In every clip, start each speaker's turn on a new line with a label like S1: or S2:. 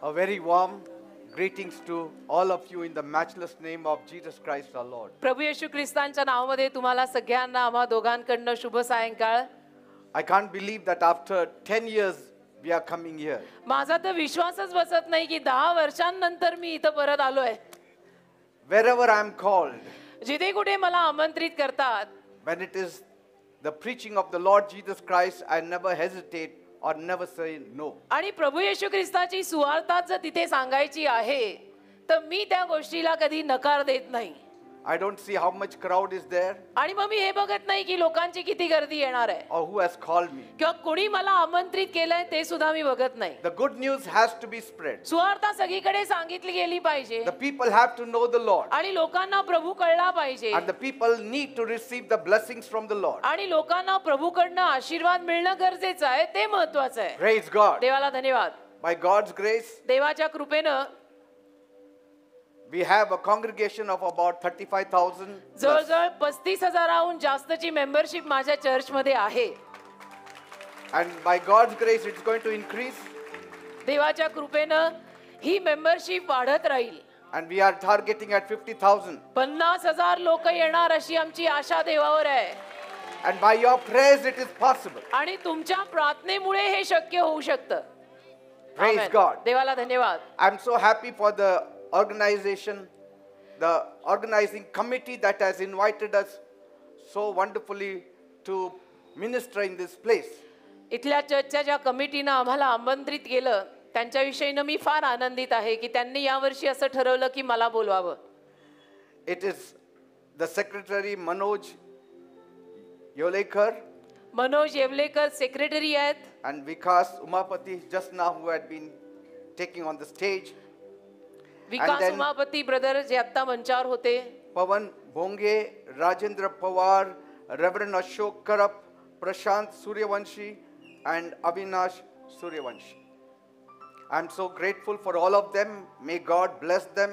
S1: A very warm greetings to all of you in the matchless name of Jesus Christ our Lord.
S2: प्रभू येशू ख्रिस्तांच्या नावामध्ये तुम्हाला सगळ्यांना आम्हा दोघांकडनं शुभ सायंकाळ.
S1: I can't believe that after 10 years we are coming here.
S2: माझा तर विश्वासच बसत नाही की 10 वर्षांनंतर मी इथं परत आलोय.
S1: Wherever I am called,
S2: जिथे कुठे मला आमंत्रित करतात,
S1: when it is the preaching of the Lord Jesus Christ, I never hesitate or never say no.
S2: आणि प्रभू येशू ख्रिस्ताची सुवार्ता जर तिथे सांगायची आहे तर मी त्या गोष्टीला कधी नकार देत नाही.
S1: I don't see how much crowd is there
S2: आणि मग मी हे बघत नाही की लोकांची किती गर्दी येणार आहे
S1: or who has called me.
S2: किंवा कोणी मला आमंत्रित केलंय ते सुद्धा मी बघत नाही.
S1: The good news has to be spread.
S2: सुवार्ता सगळीकडे सांगितली गेली पाहिजे
S1: The people have to know the Lord,
S2: आणि लोकांना प्रभू कळला पाहिजे
S1: and the people need to receive the blessings from the Lord.
S2: आणि लोकांना प्रभूकडनं आशीर्वाद मिळणं गरजेचं आहे, ते महत्त्वाचं आहे.
S1: Praise God.
S2: देवाला धन्यवाद.
S1: By God's grace,
S2: देवाच्या कृपेनं
S1: we have a congregation of about 35,000.
S2: जवळजवळ 35,000हून जास्तची मेंबरशिप माझ्या चर्चमध्ये आहे.
S1: And by God's grace, it's going to increase.
S2: देवाच्या कृपेनं ही मेंबरशिप वाढत राहील.
S1: And we are targeting at 50,000.
S2: 50,000 लोक येणार अशी आमची आशा देवावर आहे.
S1: And by your prayers, it is possible.
S2: आणि तुमच्या प्रार्थनेमुळे हे शक्य होऊ शकतं.
S1: Praise
S2: Amen.
S1: God.
S2: देवाला धन्यवाद.
S1: I'm so happy for the organization, the organizing committee that has invited us so wonderfully to minister in this place.
S2: इथल्या चर्चच्या ज्या कमिटीनं आम्हाला आमंत्रित केलं त्यांच्याविषयीनं मी फार आनंदित आहे की त्यांनी यावर्षी असं ठरवलं की मला बोलवावं.
S1: It is the secretary Manoj Yolekar
S2: Manoj Yevlekar secretary आहेत
S1: and Vikas Umapati just now who had been taking on the stage.
S2: Vikas
S1: then-
S2: Umapati brother जे आता मंचावर होते,
S1: Pavan Bhonge, Rajendra Pawar, Reverend Ashok Karap, Prashant Suryavanshi, and Avinash Suryavanshi. I'm so grateful for all of them. May God bless them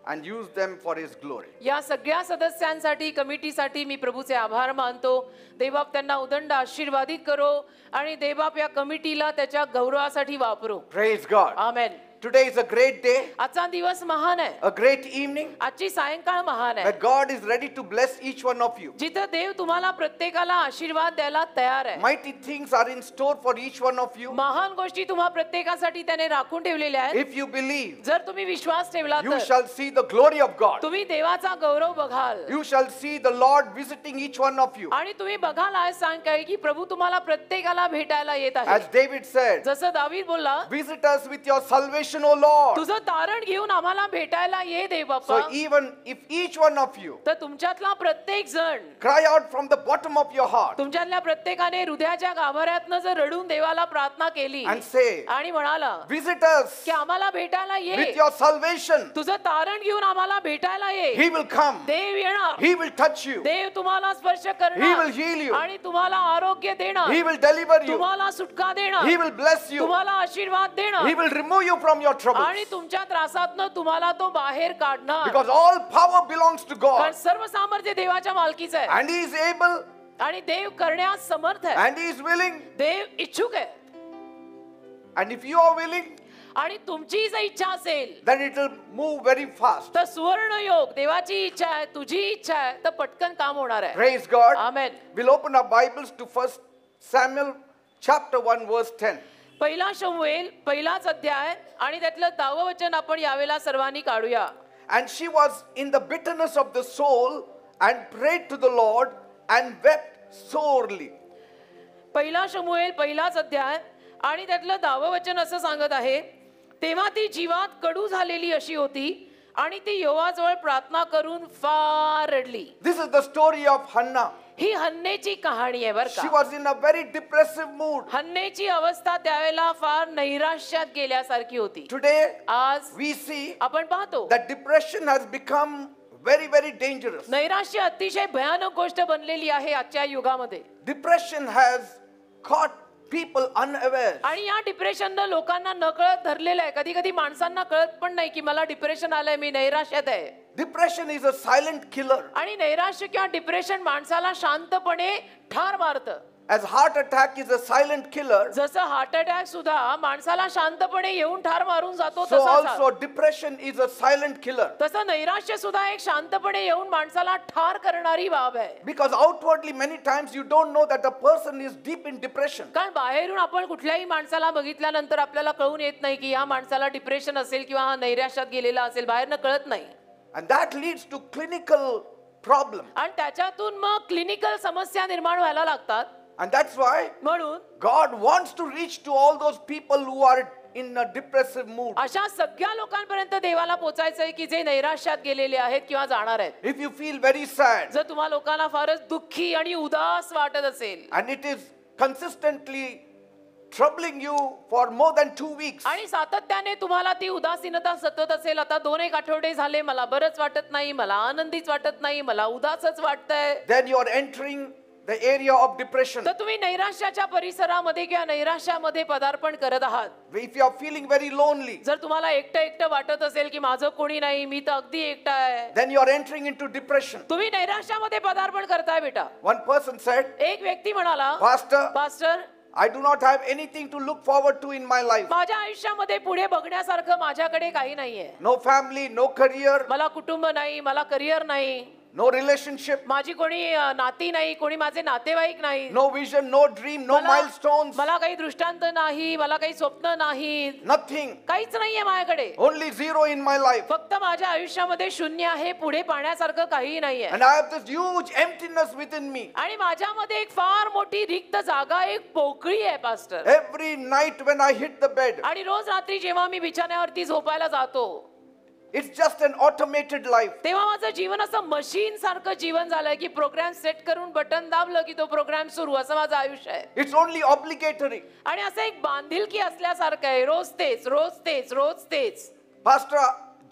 S1: and use them for His glory.
S2: या सगळ्या सदस्यांसाठी कमिटीसाठी मी प्रभूचे आभार मानतो. देवबाप त्यांना उदंड आशीर्वादित करो आणि देवबाप या कमिटीला त्याच्या गौरवासाठी वापरो.
S1: Praise God.
S2: Amen.
S1: Today is a great day,
S2: आजचा दिवस महान आहे.
S1: a great evening,
S2: आजची सायंकाळ महान आहे
S1: that God is ready to bless each one of you.
S2: जिथं देव तुम्हाला प्रत्येकाला आशीर्वाद द्यायला तयार आहे.
S1: Mighty things are in store for each one of you.
S2: महान गोष्टी तुम्हा प्रत्येकासाठी त्याने राखून ठेवलेल्या आहेत.
S1: If you believe,
S2: जर तुम्ही विश्वास ठेवला
S1: you
S2: तर
S1: shall see the glory of God.
S2: तुम्ही देवाचा गौरव बघाल
S1: You shall see the Lord visiting each one of you.
S2: आणि तुम्ही बघाल आज सायंकाळी की प्रभू तुम्हाला प्रत्येकाला भेटायला येत आहे.
S1: As David said,
S2: जसं दावीद बोलला,
S1: visit us with your salvation, O Lord.
S2: तुझं तारण घेऊन आम्हाला भेटायला ये देव
S1: So
S2: Bappa.
S1: even if each one of you
S2: तर तुमच्यातला प्रत्येक जण,
S1: cry out from the bottom of your heart
S2: तुमच्यातल्या प्रत्येकाने हृदयाच्या गाभाऱ्यातनं जर रडून देवाला प्रार्थना केली
S1: and say,
S2: आणि म्हणाला
S1: visit us
S2: की आम्हाला भेटायला ये,
S1: with your salvation,
S2: तुझं तारण घेऊन आम्हाला भेटायला ये,
S1: He will come.
S2: देव येणार,
S1: He will touch you.
S2: देव तुम्हाला स्पर्श
S1: He
S2: करणार
S1: will heal you.
S2: आणि तुम्हाला आरोग्य देणार,
S1: He will deliver you.
S2: तुम्हाला सुटका देणार,
S1: He will bless you.
S2: तुम्हाला आशीर्वाद
S1: He
S2: देणार
S1: will remove you from your troubles.
S2: आणि तुमच्या त्रासातनं तुम्हाला तो बाहेर काढणार.
S1: Because all power belongs to
S2: कारण
S1: God.
S2: सर्व सामर्थ्य देवाच्या मालकीचं आहे
S1: And He is able
S2: आणि देव करण्यास समर्थ आहे.
S1: and He is willing.
S2: देव इच्छुक आहे
S1: And if you are willing,
S2: आणि तुमची जर इच्छा असेल
S1: then it will move very fast.
S2: तर सुवर्ण योग, देवाची इच्छा आहे, तुझी इच्छा आहे, तर पटकन काम होणार आहे.
S1: Praise God.
S2: Amen.
S1: We'll open our Bibles to 1 Samuel chapter 1 verse 10.
S2: पहिला शमूएल पहिलाच अध्याय आणि त्यातलं 10वं वचन आपण यावेळेला सर्वांनी काढूया.
S1: And she was in the bitterness of the soul and prayed to the Lord and wept sorely.
S2: पहिला शमूएल पहिलाच अध्याय आणि त्यातलं 10वं वचन असं सांगत आहे, तेव्हा ती जीवात कडू झालेली अशी होती आणि ती यहोवाजवळ प्रार्थना करून फार रडली.
S1: This is the story of Hannah.
S2: ही हन्नेची कहाणी आहे बरं
S1: She
S2: का.
S1: was in a very depressive mood.
S2: हन्नेची अवस्था त्यावेळेला फार नैराश्यात गेल्यासारखी होती.
S1: Today
S2: आज
S1: we see
S2: आपण पाहतो
S1: that depression has become very, very dangerous.
S2: नैराश्य अतिशय भयानक गोष्ट बनलेली आहे आजच्या युगामध्ये.
S1: Depression has caught people unaware.
S2: आणि या डिप्रेशननं लोकांना नकळत धरलेलं आहे. कधी कधी माणसांना कळत पण नाही की मला डिप्रेशन आलंय, मी नैराश्यात आहे.
S1: Depression is a silent killer.
S2: आणि नैराश्य किंवा डिप्रेशन माणसाला शांतपणे ठार मारतं.
S1: As heart attack is a silent killer,
S2: जसं हार्ट अटॅक सुद्धा माणसाला शांतपणे येऊन ठार मारून जातो
S1: so
S2: तसाच
S1: also depression is a silent killer.
S2: तसं नैराश्य सुद्धा एक शांतपणे येऊन माणसाला ठार करणारी बाब आहे.
S1: Because outwardly many times you don't know that the person is deep in depression.
S2: कारण बाहेरून आपण कुठल्याही माणसाला बघितल्यानंतर आपल्याला कळून येत नाही की या माणसाला डिप्रेशन असेल किंवा हा नैराश्यात गेलेला असेल, बाहेरनं कळत नाही.
S1: And that leads to clinical problem.
S2: आणि त्याच्यातून मग क्लिनिकल समस्या निर्माण व्हायला लागतात.
S1: And that's why
S2: म्हणून
S1: God wants to reach to all those people who are in a depressive mood.
S2: अशा सगळ्या लोकांपर्यंत देवाला पोहोचायचंय की जे नैराश्यात गेलेले आहेत किंवा जाणार आहेत.
S1: If you feel very sad
S2: जर तुम्हा लोकांना फारच दुःखी आणि उदास वाटत असेल
S1: and it is consistently troubling you for more than 2 weeks,
S2: आणि सातत्याने तुम्हाला ती उदासीनता सतत असेल, आता 2-1 आठवडे झाले मला बरंच वाटत नाही, मला आनंदीच वाटत नाही, मला उदासच वाटतंय,
S1: then you are entering the area of depression.
S2: तर तुम्ही नैराश्याच्या परिसरामध्ये किंवा नैराश्यामध्ये पदार्पण करत आहात.
S1: If you are feeling very lonely,
S2: जर तुम्हाला एकटं एकटं वाटत असेल की माझं कोणी नाही, मी तर अगदी एकटा आहे,
S1: then you are entering into depression.
S2: तुम्ही नैराश्यामध्ये पदार्पण करताय बेटा.
S1: One person said,
S2: एक व्यक्ती म्हणाला,
S1: Pastor,
S2: pastor,
S1: I do not have anything to look forward to in my life.
S2: माझ्या आयुष्यामध्ये पुढे बघण्यासारखं माझ्याकडे काही नाहीये.
S1: No family, no career,
S2: मला कुटुंब नाही, मला करिअर नाही,
S1: no relationship,
S2: माझी कोणी नाती नाही, कोणी माझे नातेवाईक नाही,
S1: no vision, no dream, no milestones,
S2: मला काही दृष्टांत नाही, मला काही स्वप्न नाही,
S1: nothing.
S2: काहीच नाहीये माझ्याकडे.
S1: Only zero in my life.
S2: फक्त माझ्या आयुष्यामध्ये शून्य आहे, पुढे पाहण्यासारखं काही नाहीये.
S1: And I have this huge emptiness within me.
S2: आणि माझ्यामध्ये एक फार मोठी रिक्त जागा, एक पोकळी आहे pastor.
S1: Every night when I hit the bed,
S2: आणि रोज रात्री जेव्हा मी बिछाण्यावरती झोपायला जातो,
S1: it's just an automated life.
S2: तेव्हा माझं जीवन असं मशीन सारखं जीवन झालंय की प्रोग्राम सेट करून बटन दाबलं की तो प्रोग्राम सुरू, असं माझं आयुष्य आहे.
S1: It's only obligatory.
S2: आणि असं एक बांधिलकी असल्यासारखं आहे, रोज तेच रोज तेच रोज तेच.
S1: Pastor,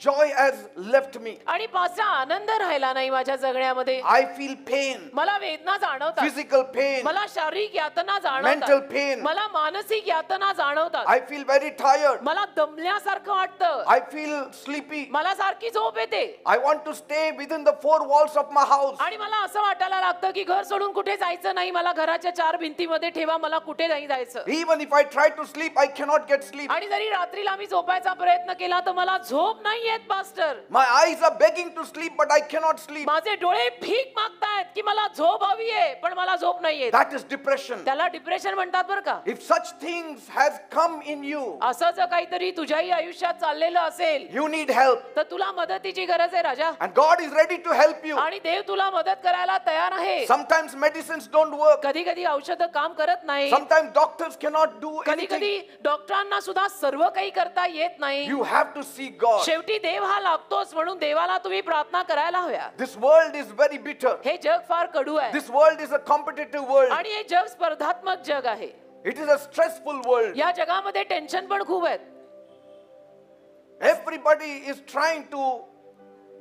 S1: joy has left me.
S2: आणि पाचा आनंद राहिला नाही माझ्या जगण्यामध्ये.
S1: I feel pain,
S2: मला वेदना जाणवतात,
S1: physical pain,
S2: मला शारीरिक यातना
S1: mental
S2: जाणवतात,
S1: pain.
S2: मला मानसिक यातना जाणवतात,
S1: I feel very tired.
S2: मला दमल्यासारखं वाटतं,
S1: I feel sleepy.
S2: मला सारखी झोप येते.
S1: I want to stay within the 4 walls of my house.
S2: आणि मला असं वाटायला लागतं की घर सोडून कुठे जायचं नाही, मला घराच्या 4 भिंतीमध्ये ठेवा, मला कुठे नाही जायचं.
S1: Even if I try to sleep, I cannot get sleep.
S2: आणि जरी रात्रीला मी झोपायचा प्रयत्न केला तर मला झोप नाही येत pastor.
S1: My eyes are begging to sleep, but I cannot sleep.
S2: माझे डोळे भीक मागतायत की मला झोप हवी आहे, पण मला झोप नाही येत.
S1: That is depression.
S2: त्याला डिप्रेशन म्हणतात बरं का.
S1: If such things has come in you,
S2: असं जर काहीतरी तुझ्याही आयुष्यात चाललेलं असेल
S1: you need help.
S2: तर तुला मदतीची गरज आहे राजा.
S1: And God is ready to help you.
S2: आणि देव तुला मदत करायला तयार आहे.
S1: Sometimes medicines don't work.
S2: कधी कधी औषधं काम करत नाही,
S1: Sometimes doctors cannot do
S2: कधी
S1: anything.
S2: कधी डॉक्टरांना सुद्धा सर्व काही करता येत नाही.
S1: You have to seek God.
S2: शेवटी देव हा लागतोच, म्हणून देवाला तुम्ही प्रार्थना करायला हव्या.
S1: This world is very bitter.
S2: हे जग फार कडू आहे
S1: This world is a competitive world.
S2: आणि हे जग स्पर्धात्मक जग आहे.
S1: It is a stressful world.
S2: या जगामध्ये टेन्शन पण खूप आहेत.
S1: Everybody is trying to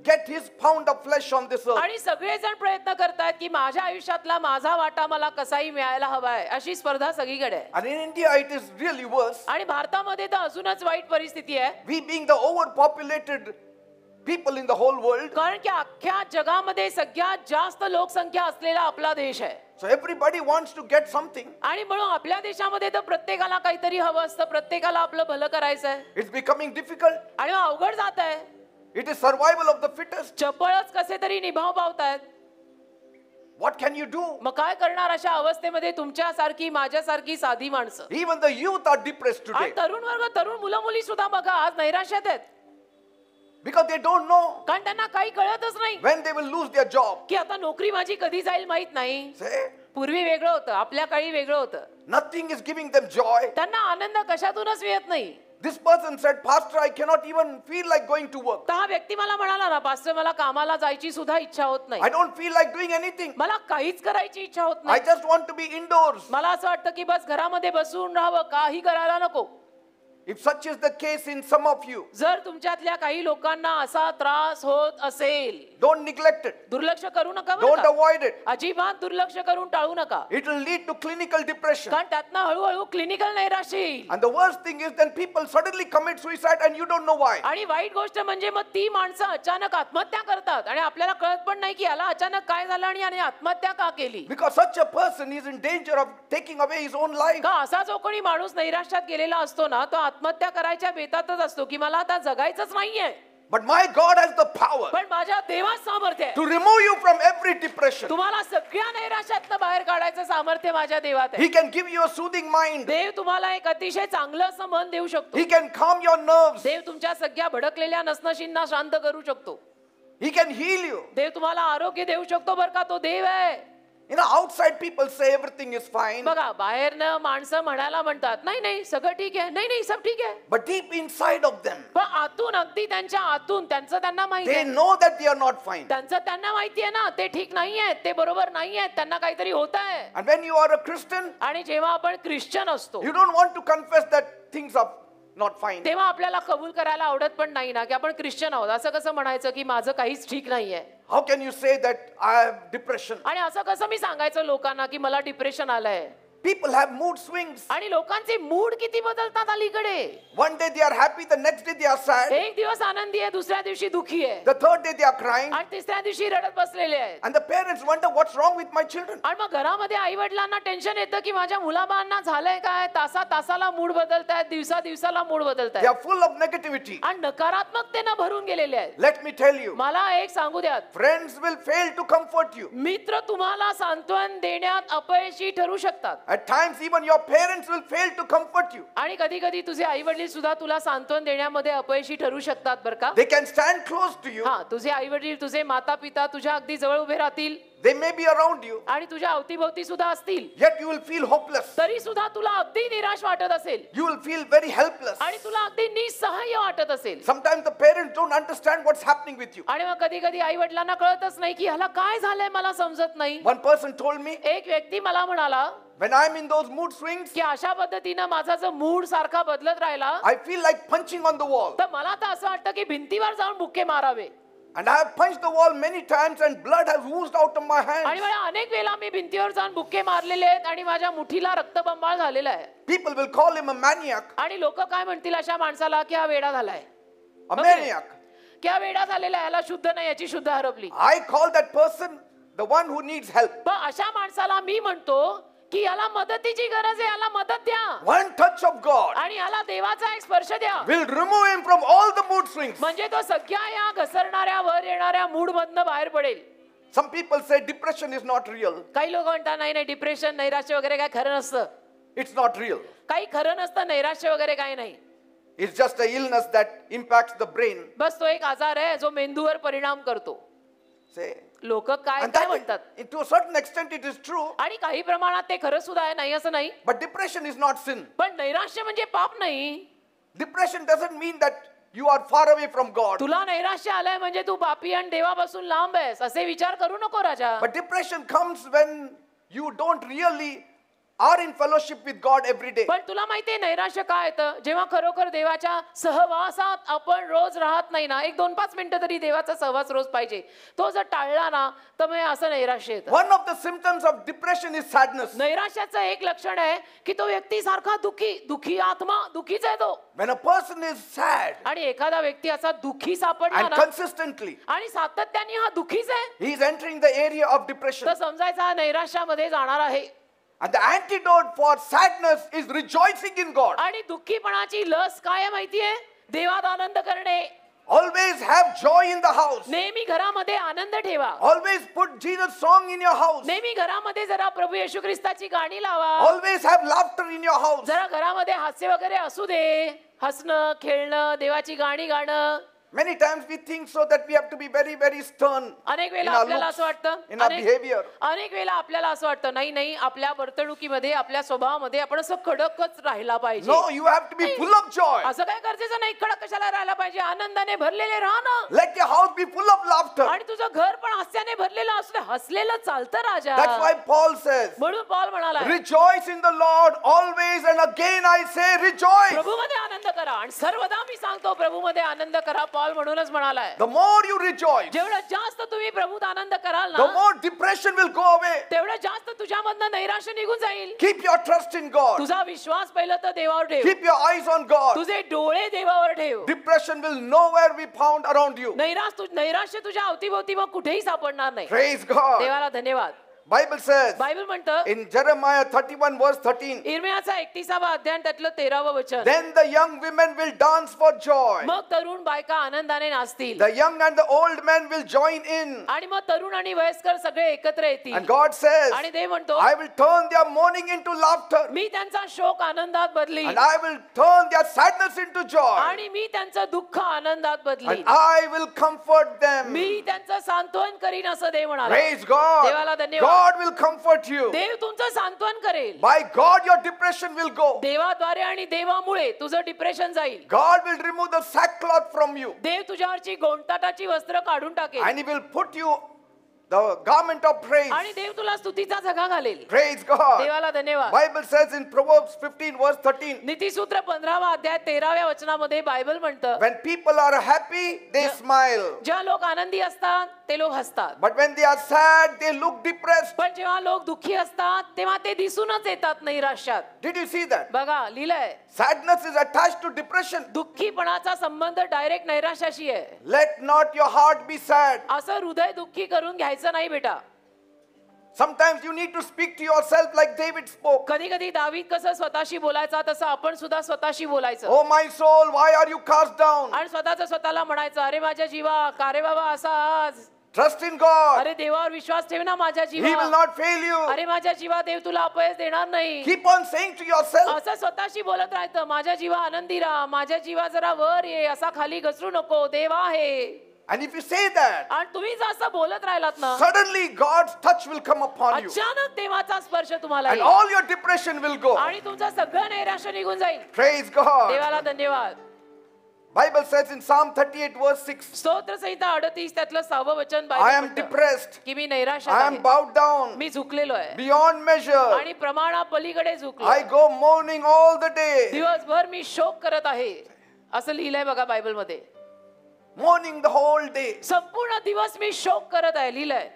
S1: get his pound of flesh on this earth.
S2: आणि सगळेजण प्रयत्न करतात की माझ्या आयुष्यातला माझा वाटा मला कसाही मिळायला हवाय, अशी स्पर्धा सगळीकडे आहे.
S1: And in India it is really worse.
S2: आणि भारतामध्ये तर अजूनच वाईट परिस्थिती आहे.
S1: We being the overpopulated people in the whole world.
S2: कारण की अख्ख्या जगामध्ये सगळ्यात जास्त लोकसंख्या असलेला आपला देश आहे.
S1: So everybody wants to get something.
S2: आणि म्हणून आपल्या देशामध्ये तर प्रत्येकाला काहीतरी हवं असतं, प्रत्येकाला आपलं भलं करायचं आहे.
S1: It's becoming difficult.
S2: आणि मग अवघड जात आहे.
S1: It is survival of the fittest.
S2: चपळच कसे तरी निभाव पावतायत.
S1: What can you do?
S2: मग काय करणार अशा अवस्थेमध्ये तुमच्यासारखी माझ्यासारखी साधी माणसं.
S1: Even the youth are depressed
S2: आणि
S1: today
S2: तरुण वर्ग, तरुण मुलं मुली सुद्धा बघा आज नैराश्यात आहेत.
S1: because they don't know
S2: कारण त्यांना काही कळतच नाही
S1: when they will lose their job.
S2: की आता नोकरी माझी कधी जाईल माहित नाही.
S1: Say,
S2: पूर्वी वेगळं होतं, आपल्या काळी वेगळं होतं.
S1: nothing is giving them joy.
S2: त्यांना आनंद कशातूनच मिळत नाही.
S1: This person said, Pastor, I cannot even feel like going to work.
S2: तर हा व्यक्ती मला म्हणाला ना, पास्टर मला कामाला जायची सुद्धा इच्छा होत नाही,
S1: I don't feel like doing anything.
S2: मला काहीच करायची इच्छा होत
S1: I
S2: नाही.
S1: just want to be indoors.
S2: मला असं वाटतं की बस घरामध्ये बसून राहावं, काही करायला नको.
S1: If such is the case in some of you,
S2: जर तुमच्यातल्या काही लोकांना असा त्रास होत असेल,
S1: don't neglect it.
S2: दुर्लक्ष करू नका बरं
S1: Don't
S2: का.
S1: avoid it.
S2: अजिबात दुर्लक्ष करून टाळू नका,
S1: It will lead to clinical depression.
S2: कारण त्यातनं हळूहळू क्लिनिकल नैराश्य येईल.
S1: And the worst thing is then people suddenly commit suicide and you don't know why.
S2: आणि वाईट गोष्ट म्हणजे मग ती माणसं अचानक आत्महत्या करतात आणि आपल्याला कळत पण नाही की याला अचानक काय झालं आणि याने आत्महत्या का केली.
S1: Because such a person is in danger of taking away his own life.
S2: का असा जो कोणी माणूस नैराश्यात गेलेला असतो ना, तो आत्महत्या करायच्या बेतातच असतो की मला आता जगायचंच नाहीये.
S1: But my God has the power
S2: पण माझ्या देवात सामर्थ्य आहे
S1: to remove you from every depression.
S2: तुम्हाला सगळ्या नैराश्यातनं बाहेर काढायचं सामर्थ्य माझ्या देवात आहे.
S1: He can give you a soothing mind.
S2: देव तुम्हाला एक अतिशय चांगलं असं मन देऊ शकतो.
S1: He can calm your nerves.
S2: देव तुमच्या सगळ्या भडकलेल्या नसनशींना शांत करू शकतो.
S1: He can heal you.
S2: देव तुम्हाला आरोग्य देऊ शकतो बरं का, तो देव आहे.
S1: You know, outside people say everything is fine.
S2: बघा बाहेरनं माणसं म्हणायला म्हणतात नाही नाही सगळं ठीक आहे, नाही नाही सब ठीक आहे.
S1: But deep inside of them,
S2: पण आतून अगदी त्यांच्या आतून त्यांचं त्यांना माहिती
S1: they
S2: आहे.
S1: know that they are not fine.
S2: त्यांचं त्यांना माहिती आहे ना ते ठीक नाही आहेत, ते बरोबर नाही आहेत, त्यांना काहीतरी होत आहे.
S1: And when you are a Christian,
S2: आणि जेव्हा आपण ख्रिश्चन असतो
S1: you don't want to confess that things are not fine.
S2: तेव्हा आपल्याला कबूल करायला आवडत पण नाही ना की आपण ख्रिश्चन आहोत. असं कसं म्हणायचं की माझं काहीच ठीक नाहीये.
S1: How can you say that I have depression?
S2: आणि असं कसं मी सांगायचं लोकांना की मला डिप्रेशन आलंय.
S1: People have mood swings.
S2: आणि लोकांचे मूड किती बदलतात अलीकडे.
S1: One day they are happy, the next day they are sad.
S2: एक दिवस आनंदी आहे, दुसऱ्या दिवशी दुःखी आहे,
S1: The third day they are crying.
S2: आणि तिसऱ्या दिवशी रडत बसलेले आहेत.
S1: And the parents wonder what's wrong with my children.
S2: आणि मग घरामध्ये आई वडिलांना टेन्शन येतं की माझ्या मुलाबाळांना झालंय काय, तासा तासाला मूड बदलतायत, दिवसा दिवसाला mood
S1: They
S2: बदलतायत
S1: are full of negativity.
S2: आणि नकारात्मकतेनं भरून गेलेले आहेत.
S1: Let me tell you,
S2: मला एक सांगू द्यात,
S1: friends will fail to comfort you.
S2: मित्र तुम्हाला सांत्वन देण्यात अपयशी ठरू शकतात.
S1: At times even your parents will fail to comfort you.
S2: आणि कधी कधी तुझे आई वडील सुद्धा तुला सांत्वन देण्यामध्ये अपयशी ठरू शकतात बरं का.
S1: They can stand close to you.
S2: हा, तुझे आई वडील तुझे माता पिता तुझ्या अगदी जवळ उभे राहतील
S1: They may be around you.
S2: आणि तुझ्या अवतीभोवती सुद्धा असतील,
S1: Yet you will feel hopeless.
S2: तरी सुद्धा तुला अगदी निराश वाटत असेल
S1: You will feel very helpless.
S2: आणि तुला अगदी निसहाय्य वाटत असेल.
S1: Sometimes the parents don't understand what's happening with you.
S2: आणि मग कधी कधी आई वडिलांना कळतच नाही की ह्याला काय झालंय, मला समजत नाही.
S1: One person told me,
S2: एक व्यक्ती मला म्हणाला
S1: when I'm in those mood swings,
S2: की अशा पद्धतीनं माझा जो मूड सारखा बदलत राहिला
S1: I feel like punching on the wall.
S2: तर मला तर असं वाटतं की भिंतीवर जाऊन bouquet मारावे.
S1: And I have punched the wall many times and blood has oozed out of my
S2: आणि
S1: hands.
S2: मला अनेक वेळा मी भिंतीवर जाऊन बुक्के मारलेले आहेत आणि माझ्या मुठीला रक्तबंबाळ झालेला आहे.
S1: People will call him a maniac.
S2: आणि लोक काय म्हणतील अशा माणसाला की हा वेडा झालाय,
S1: A maniac.
S2: की हा वेडा झालेला आहे, याला शुद्ध नाही, याची शुद्ध हरपली.
S1: I call that person the one who needs help.
S2: पण अशा माणसाला मी म्हणतो की याला मदतीची गरज आहे, याला मदत द्या.
S1: One touch of God
S2: आणि याला देवाचा एक स्पर्श द्या,
S1: will remove him from all the mood swings.
S2: म्हणजे तो सगळ्या या घसरणाऱ्या वर येणाऱ्या मूड मधनं बाहेर पडेल.
S1: Some people say depression is not real.
S2: काही लोक म्हणतात नाही नाही डिप्रेशन नैराश्य वगैरे काय खरं नसतं.
S1: It's not real.
S2: काही खरं नसतं, नैराश्य वगैरे काही नाही.
S1: It's just a illness that impacts the brain.
S2: बस तो एक आजार आहे जो मेंदूवर परिणाम करतो.
S1: Say.
S2: लोक काय
S1: And
S2: काय
S1: that,
S2: म्हणतात.
S1: to a certain extent it is true.
S2: आणि काही प्रमाणात ते खरं सुद्धा आहे, नाही असं नाही.
S1: But depression is not sin.
S2: पण नैराश्य म्हणजे पाप नाही.
S1: Depression doesn't mean that you are far away from God.
S2: तुला नैराश्य आलंय म्हणजे तू पापी आणि देवापासून लांब आहेस असे विचार करू नको राजा.
S1: But depression comes when you don't really are in fellowship with God every day.
S2: पण तुला माहितीये नैराश्य काय येतं, जेव्हा खरोखर देवाच्या सहवासात आपण रोज राहत नाही ना, 1-2-5 मिनिटं तरी देवाचा सहवास रोज पाहिजे. तो जर टाळला ना तर मग असं नैराश्य येतं.
S1: One of the symptoms of depression is sadness.
S2: नैराश्याचं एक लक्षण आहे की तो व्यक्ती सारखा दुखी आत्मा दुखीच आहे तो.
S1: When a person is sad
S2: आणि एखादा व्यक्ती असा दुखी सापडला
S1: and
S2: ना
S1: consistently,
S2: आणि सातत्याने हा दुखीच आहे,
S1: he is entering the area of depression.
S2: तर समजायचा हा नैराश्यामध्ये जाणार आहे.
S1: And the antidote for sadness is rejoicing in God.
S2: आणि दुःखीपणाची लस काय आहे माहितीये, देवात आनंद करणे.
S1: Always have joy in the house.
S2: नेहमी घरामध्ये आनंद ठेवा.
S1: Always put Jesus song in your house.
S2: नेहमी घरामध्ये जरा प्रभू येशू ख्रिस्ताची गाणी लावा.
S1: Always have laughter in your house.
S2: जरा घरामध्ये हास्य वगैरे असू दे, हसणं खेळणं देवाची गाणी गाणं.
S1: Many times we think so that we have to be very, very stern
S2: अनेक
S1: in
S2: वेळेला
S1: our
S2: आपल्याला
S1: looks,
S2: असं वाटतं
S1: in our behavior.
S2: अनेक वेळेला आपल्याला असं वाटतं नाही नाही आपल्या वर्तणुकीमध्ये आपल्या स्वभावामध्ये आपण असं कडकच राहिला पाहिजे.
S1: No, you have to be full of joy.
S2: असं काय गरजेचं नाही, कडक कशाला राहायला पाहिजे, आनंदाने भरलेले राहा ना.
S1: Let your house be full of laughter.
S2: आणि तुझं घर पण हास्याने भरलेलं असू दे, हसलेलं चालतं राजा.
S1: That's why Paul says,
S2: म्हणून पॉल म्हणाला
S1: rejoice in the Lord always, and again I say rejoice.
S2: प्रभूमध्ये आनंद करा, आणि सर्वदा मी सांगतो प्रभूमध्ये आनंद करा. पॉल म्हणूनच म्हणालाय
S1: The more you rejoice,
S2: जेवढं जास्त तुम्ही प्रभूत आनंद कराल
S1: the
S2: ना
S1: more depression will go away.
S2: तेवढं जास्त तुझ्यामधनं नैराश्य निघून जाईल.
S1: Keep your trust in God.
S2: तुझा विश्वास पहिलं तर देवावर ठेव,
S1: Keep your eyes on God.
S2: तुझे डोळे देवावर ठेव.
S1: Depression will nowhere be found around you.
S2: नैराश्य तुझ्या अवतीभोवती मग कुठेही सापडणार नाही.
S1: Praise God.
S2: देवाला धन्यवाद.
S1: Bible says
S2: बायबल म्हणतं
S1: in Jeremiah 31 verse 13,
S2: इर्मियाचा 31वा अध्याय त्यातलं 13वं वचन,
S1: then the young women will dance for joy.
S2: मग तरुण बायका आनंदाने नाचतील,
S1: The young and the old men will join in.
S2: आणि मग तरुण आणि वयस्कर सगळे एकत्र येतील.
S1: And God says,
S2: आणि देव म्हणतो
S1: I will turn their mourning into laughter,
S2: मी त्यांचा शोक आनंदात बदली,
S1: and I will turn their sadness into joy,
S2: आणि मी त्यांचं दुःख आनंदात बदली,
S1: and I will comfort them.
S2: मी त्यांचं सांत्वन करीन असं देव म्हणाला.
S1: Praise God.
S2: देवाला धन्यवाद.
S1: God will comfort you.
S2: देव तुमचं सांत्वन करेल.
S1: By God your depression will go.
S2: देवाद्वारे आणि देवामुळे तुझं डिप्रेशन जाईल.
S1: God will remove the sackcloth from you,
S2: देव तुझ्यावरची गोंडताटाची वस्त्र काढून टाकेल,
S1: and He will put you the garment of praise.
S2: आणि देव तुला स्तुतीचा झगा घालेल.
S1: Praise God.
S2: देवाला धन्यवाद.
S1: Bible says in Proverbs 15 verse 13,
S2: नीतिसूत्र 15वा अध्याय 13व्या वचनामध्ये बायबल म्हणतं,
S1: when people are happy, they smile.
S2: ज्या लोक आनंदी असतात ते लोक हसतात,
S1: But when they are sad, they look depressed.
S2: पण जेव्हा लोक दुःखी असतात तेव्हा ते दिसूनच येतात नैराश्यात.
S1: Did you see that?
S2: बघा लिहिलंय,
S1: Sadness is attached to depression.
S2: दुःखीपणाचा संबंध डायरेक्ट नैराश्याशी आहे.
S1: Let not your heart be sad.
S2: असं हृदय दुःखी करून घ्यायचं नाही बेटा.
S1: Sometimes you need to speak to yourself like David spoke.
S2: कधी कधी दावीद कसं स्वतःशी बोलायचा तसं आपण सुद्धा स्वतःशी बोलायचं,
S1: Oh my soul, why are you cast down?
S2: आणि स्वतःला म्हणायचं, अरे माझ्या जीवा का रे बाबा असा आज,
S1: Trust in God.
S2: अरे देवावर विश्वास ठेव ना माझ्या
S1: He will
S2: Jiva,
S1: not fail you.
S2: अरे माझ्या जीवा देव तुला अपयश देणार नाही.
S1: Keep on saying to yourself,
S2: असं स्वतःशी बोलत राहायचं, माझ्या जीवा आनंदी राहा, माझ्या जीवा जरा वर ये, असा खाली घसरू नको, देव आहे.
S1: and if you say that,
S2: आणि तुम्ही जर असं बोलत राहिलात ना,
S1: suddenly God's touch will come upon you,
S2: अचानक देवाचा स्पर्श तुम्हाला
S1: and
S2: येईल,
S1: all your depression will go.
S2: आणि तुमचं सगळं नैराश्य निघून जाईल.
S1: Praise God.
S2: देवाला धन्यवाद.
S1: Bible says in Psalm 38 verse 6,
S2: स्तोत्र संहिता 38 त्यातलं 6वं वचन
S1: I
S2: बायबल
S1: am
S2: म्हणतं
S1: depressed,
S2: की मी नैराश्यात
S1: I am
S2: आहे,
S1: bowed down
S2: मी झुकलेलो आहे,
S1: beyond measure.
S2: आणि प्रमाणा पलीकडे झुकलो,
S1: I go mourning all the day,
S2: दिवसभर मी शोक करत आहे, असं लिहिलंय बघा बायबल मध्ये.
S1: mourning the whole day.
S2: संपूर्ण दिवस मी शोक करत आहे लिहिलंय.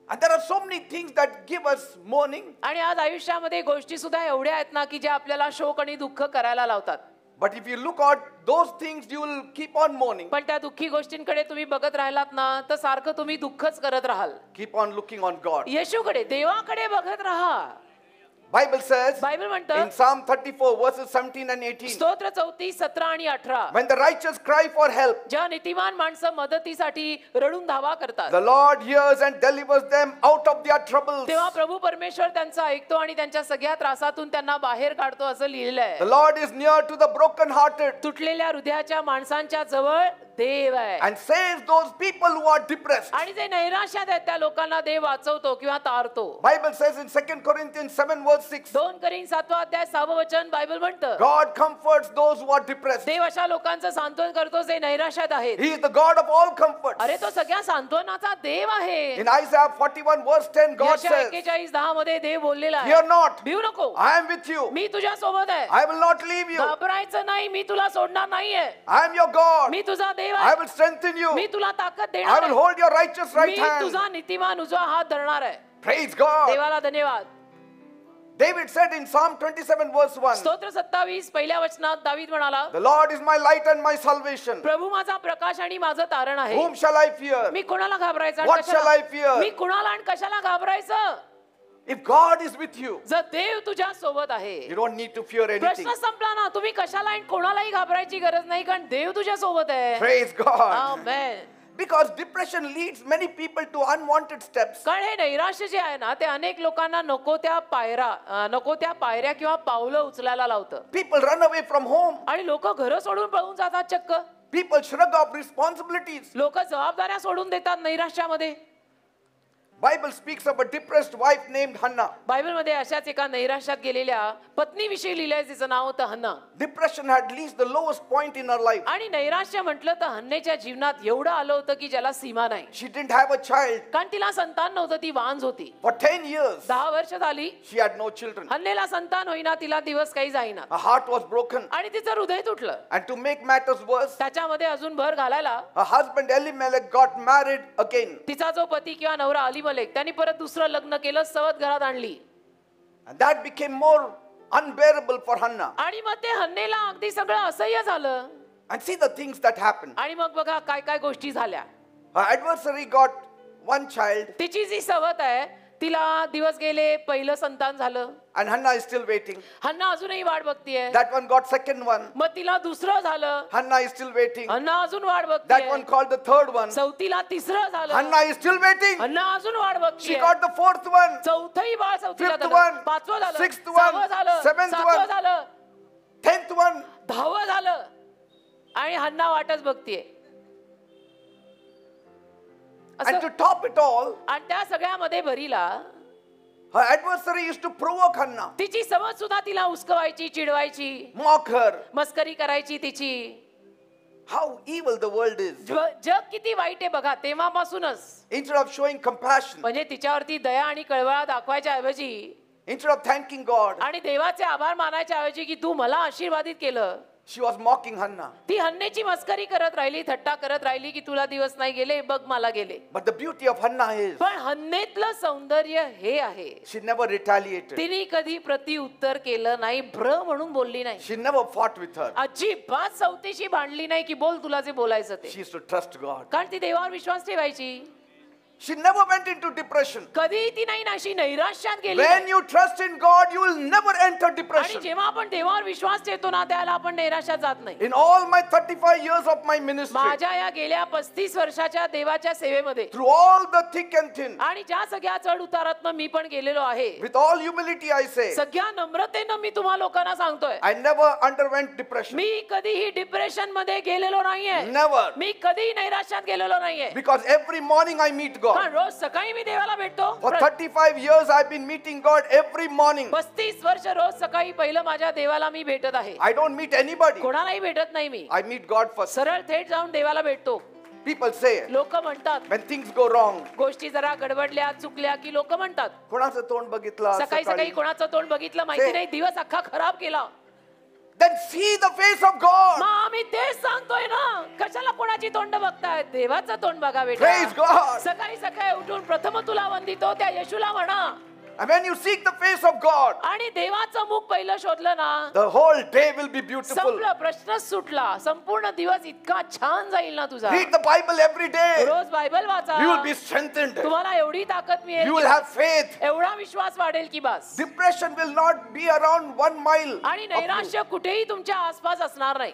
S1: And there are so many things that give us mourning.
S2: आणि आज आयुष्यामध्ये गोष्टी सुद्धा एवढ्या आहेत ना की ज्या आपल्याला शोक आणि दुःख करायला लावतात.
S1: But if you look at those things, you will keep on mourning.
S2: पण त्या दुःखी गोष्टींकडे तुम्ही बघत राहिलात ना तर सारखं तुम्ही दुःखच करत राहाल.
S1: Keep on looking on God.
S2: येशूकडे, देवाकडे बघत राहा.
S1: Bible says
S2: बायबल म्हणतं
S1: in Psalm 34 verses 17 and 18,
S2: स्तोत्र 34, 17 आणि 18,
S1: when the righteous cry for help,
S2: ज्या नीतिमान माणसं मदतीसाठी रडून धावा करतात
S1: the Lord hears and delivers them out of their troubles.
S2: तेव्हा प्रभू परमेश्वर त्यांचं ऐकतो आणि त्यांच्या सगळ्या त्रासातून त्यांना बाहेर काढतो असं लिहिलेलं आहे.
S1: The Lord is near to the broken-hearted
S2: तुटलेल्या हृदयाच्या माणसांच्या जवळ देव आहे,
S1: and saves those people who are depressed.
S2: आणि जे नैराश्यात आहेत त्या लोकांना देव वाचवतो किंवा तारतो.
S1: Bible says in 2 Corinthians 7 verse 6,
S2: 2 करीन 7वा अध्याय 6वं वचन बायबल म्हणतं,
S1: God comforts those who are depressed.
S2: देव अशा लोकांचं सांत्वन करतो जे नैराश्यात आहेत.
S1: He is the God of all comforts.
S2: अरे तो सगळ्या सांत्वनाचा देव आहे.
S1: In Isaiah 41 verse 10, God
S2: यशाया
S1: says,
S2: 41:10 मध्ये देव बोललेला आहे,
S1: fear not,
S2: भिऊ नको,
S1: I am with you.
S2: मी तुझ्या सोबत आहे,
S1: I will not leave you.
S2: घाबरायचं नाही, मी तुला सोडणार नाहीये,
S1: I am your God.
S2: मी तुझा देव
S1: I
S2: आहे,
S1: will strengthen you.
S2: मी तुला ताकद
S1: I
S2: देणार
S1: will
S2: आहे,
S1: hold your righteous right
S2: me
S1: hand.
S2: तुझा नीतिमान उजवा हात धरणार आहे.
S1: Praise God.
S2: देवाला धन्यवाद.
S1: David said in Psalm 27 verse 1,
S2: स्तोत्र 27 पहिल्या वचनात दावीद म्हणाला,
S1: the Lord is my light and my salvation.
S2: प्रभू माझा प्रकाश आणि माझं तारण आहे,
S1: Whom shall I fear?
S2: मी कोणाला घाबरायचं आणि
S1: What shall I
S2: कशाला?
S1: fear?
S2: मी कुणाला आणि कशाला घाबरायचं?
S1: If God is with you,
S2: जर देव तुझ्या सोबत आहे,
S1: you don't need to fear anything.
S2: प्रश्न संपला ना. तुम्ही कशाला आणि कोणालाही घाबरायची गरज नाही, कारण देव तुझ्या सोबत आहे.
S1: Praise God.
S2: Amen.
S1: Because depression leads many people to unwanted steps.
S2: कारण हे नैराश्य जे आहे ना ते अनेक लोकांना नको त्या पायऱ्या किंवा पावलं उचलायला लावतं.
S1: People run away from home.
S2: आणि लोक घर सोडून पळून जातात चक्क.
S1: People shrug off responsibilities.
S2: लोक जबाबदाऱ्या सोडून देतात नैराश्यामध्ये.
S1: Bible speaks of a depressed wife named Hannah.
S2: बायबलमध्ये अशाच एका नैराश्यात गेलेल्या पत्नीविषयी लिहिलंय, तिचं नाव होतं हन्ना.
S1: Depression had reached the lowest point in her life.
S2: आणि नैराश्य म्हटलं तर हन्नेच्या जीवनात एवढं आलं होतं की ज्याला सीमा नाही.
S1: She didn't have a child.
S2: कारण तिला संतान नव्हतं, ती वांझ होती.
S1: For 10 years,
S2: 10 वर्ष झाली
S1: she had no children.
S2: हन्नेला संतान होईना, तिला दिवस काही जाईना
S1: Her heart was broken.
S2: आणि तिचं हृदय तुटलं.
S1: And to make matters worse,
S2: त्याच्यामध्ये अजून भर घालायला
S1: her husband Elimelech got married again.
S2: तिचा जो पती किंवा नवरा अलीमलेक त्यांनी परत दुसरं लग्न केलं, सवत घरात आणली.
S1: And that became more unbearable for Hannah.
S2: आणि मग ते हन्नेला अगदी सगळं असह्य झालं.
S1: And see the things that happened.
S2: आणि मग बघा काय काय गोष्टी झाल्या.
S1: Her adversary got one child,
S2: तिची जी सवत आहे तिला दिवस गेले, पहिलं संतान झालं.
S1: and Hannah is still waiting.
S2: हन्ना अजूनही वाट बघतीये.
S1: That one got second one.
S2: मग तिला दुसरं झालं.
S1: Hannah is still waiting.
S2: हन्ना अजून वाट
S1: That
S2: बघतीये.
S1: one called the third one.
S2: चौथीला तिसरं झालं.
S1: Hannah is still waiting.
S2: हन्ना अजून वाट
S1: She
S2: बघतीये.
S1: got the fourth one,
S2: चौथंही Bal चौथीला
S1: fifth
S2: झालं.
S1: one,
S2: पाचवं झालं.
S1: sixth one,
S2: सहावं झालं.
S1: seventh
S2: सातवं
S1: one.
S2: झालं.
S1: 10th one.
S2: 10वं झालं. आणि हन्ना वाटच बघतीये.
S1: And to top it all,
S2: आणि त्या सगळ्यामध्ये भरीला
S1: her adversary used to provoke Hannah,
S2: तिची समज सुद्धा तिला उस्कवायची, चिडवायची,
S1: mock her.
S2: मस्करी करायची तिची.
S1: How evil the world is.
S2: जग किती वाईट आहे बघा. तेव्हापासूनच
S1: Instead of showing compassion,
S2: म्हणजे तिच्यावरती दया आणि कळवळा दाखवायच्या ऐवजी
S1: instead of thanking God,
S2: आणि देवाचे आभार मानायच्या ऐवजी की तू मला आशीर्वादित केलं,
S1: she was mocking Hannah.
S2: ती हन्नेची मस्करी करत राहिली, थट्टा करत राहिली की तुला दिवस नाही गेले, बघ मला गेले.
S1: But the beauty of Hannah is
S2: पण हन्नेतलं सौंदर्य हे आहे,
S1: she never retaliated.
S2: तिने कधी प्रत्युत्तर केलं नाही, भ्र म्हणून बोलली नाही,
S1: She never fought with her.
S2: अजिबात सौतीशी भांडली नाही की बोल तुला जे बोलायचं ते.
S1: She used to trust God.
S2: कारण ती देवावर विश्वास ठेवायची.
S1: She never went into depression.
S2: कधी ती नाही नाशी नैराश्यात गेली
S1: When
S2: नाही.
S1: you trust in God, you will never enter
S2: आणि
S1: depression.
S2: जेव्हा आपण देवावर विश्वास ठेवतो ना त्याला आपण नैराश्यात जात नाही.
S1: In all my 35 years of my ministry,
S2: माझ्या या गेल्या 35 वर्षाच्या देवाच्या सेवेमध्ये
S1: through all the thick and thin,
S2: आणि ज्या सगळ्या चढ उतारातनं मी पण गेलेलो आहे,
S1: with all humility I say,
S2: सगळ्या नम्रतेनं मी तुम्हा लोकांना सांगतोय,
S1: I never underwent depression.
S2: मी कधीही डिप्रेशन मध्ये गेलेलो नाहीये.
S1: Never.
S2: मी कधीही नैराश्यात गेलेलो नाहीये.
S1: Because every morning I meet God.
S2: कारण रोज सकाळी मी देवाला भेटतो.
S1: For 35 years I've been meeting God every morning.
S2: 35 वर्ष रोज सकाळी पहिलं माझ्या देवाला मी भेटत आहे.
S1: I don't meet anybody.
S2: कोणालाही भेटत नाही मी.
S1: I meet God first.
S2: सरळ थेट जाऊन देवाला भेटतो.
S1: People say,
S2: लोक म्हणतात
S1: when things go wrong,
S2: गोष्टी जरा गडबडल्या चुकल्या की लोक म्हणतात
S1: कोणाचं तोंड बघितलं
S2: सकाळी
S1: सकाळी,
S2: सकाळी कोणाचं तोंड बघितलं माहिती नाही, दिवस अख्खा खराब केला.
S1: then see the face of God.
S2: मग आम्ही तेच सांगतोय ना, कशाला कोणाची तोंड बघताय, देवाचं तोंड बघा
S1: Praise
S2: बेटा.
S1: God.
S2: सकाळी सकाळी उठून प्रथम तुला वंदितो त्या येशूला म्हणा.
S1: And when you seek the face of God,
S2: आणि देवाचं मुख पहिलं शोधलं ना,
S1: the whole day will be beautiful.
S2: संपलं, प्रश्नच सुटला. संपूर्ण दिवस इतका छान जाईल ना तुझा.
S1: Read the Bible every day.
S2: रोज बायबल वाचा,
S1: You will be strengthened.
S2: तुम्हाला एवढी ताकद मिळेल,
S1: You will have faith.
S2: एवढा विश्वास वाढेल की बस.
S1: Depression will not be around 1 mile.
S2: आणि
S1: of you.
S2: नैराश्य कुठेही तुमच्या आसपास असणार नाही.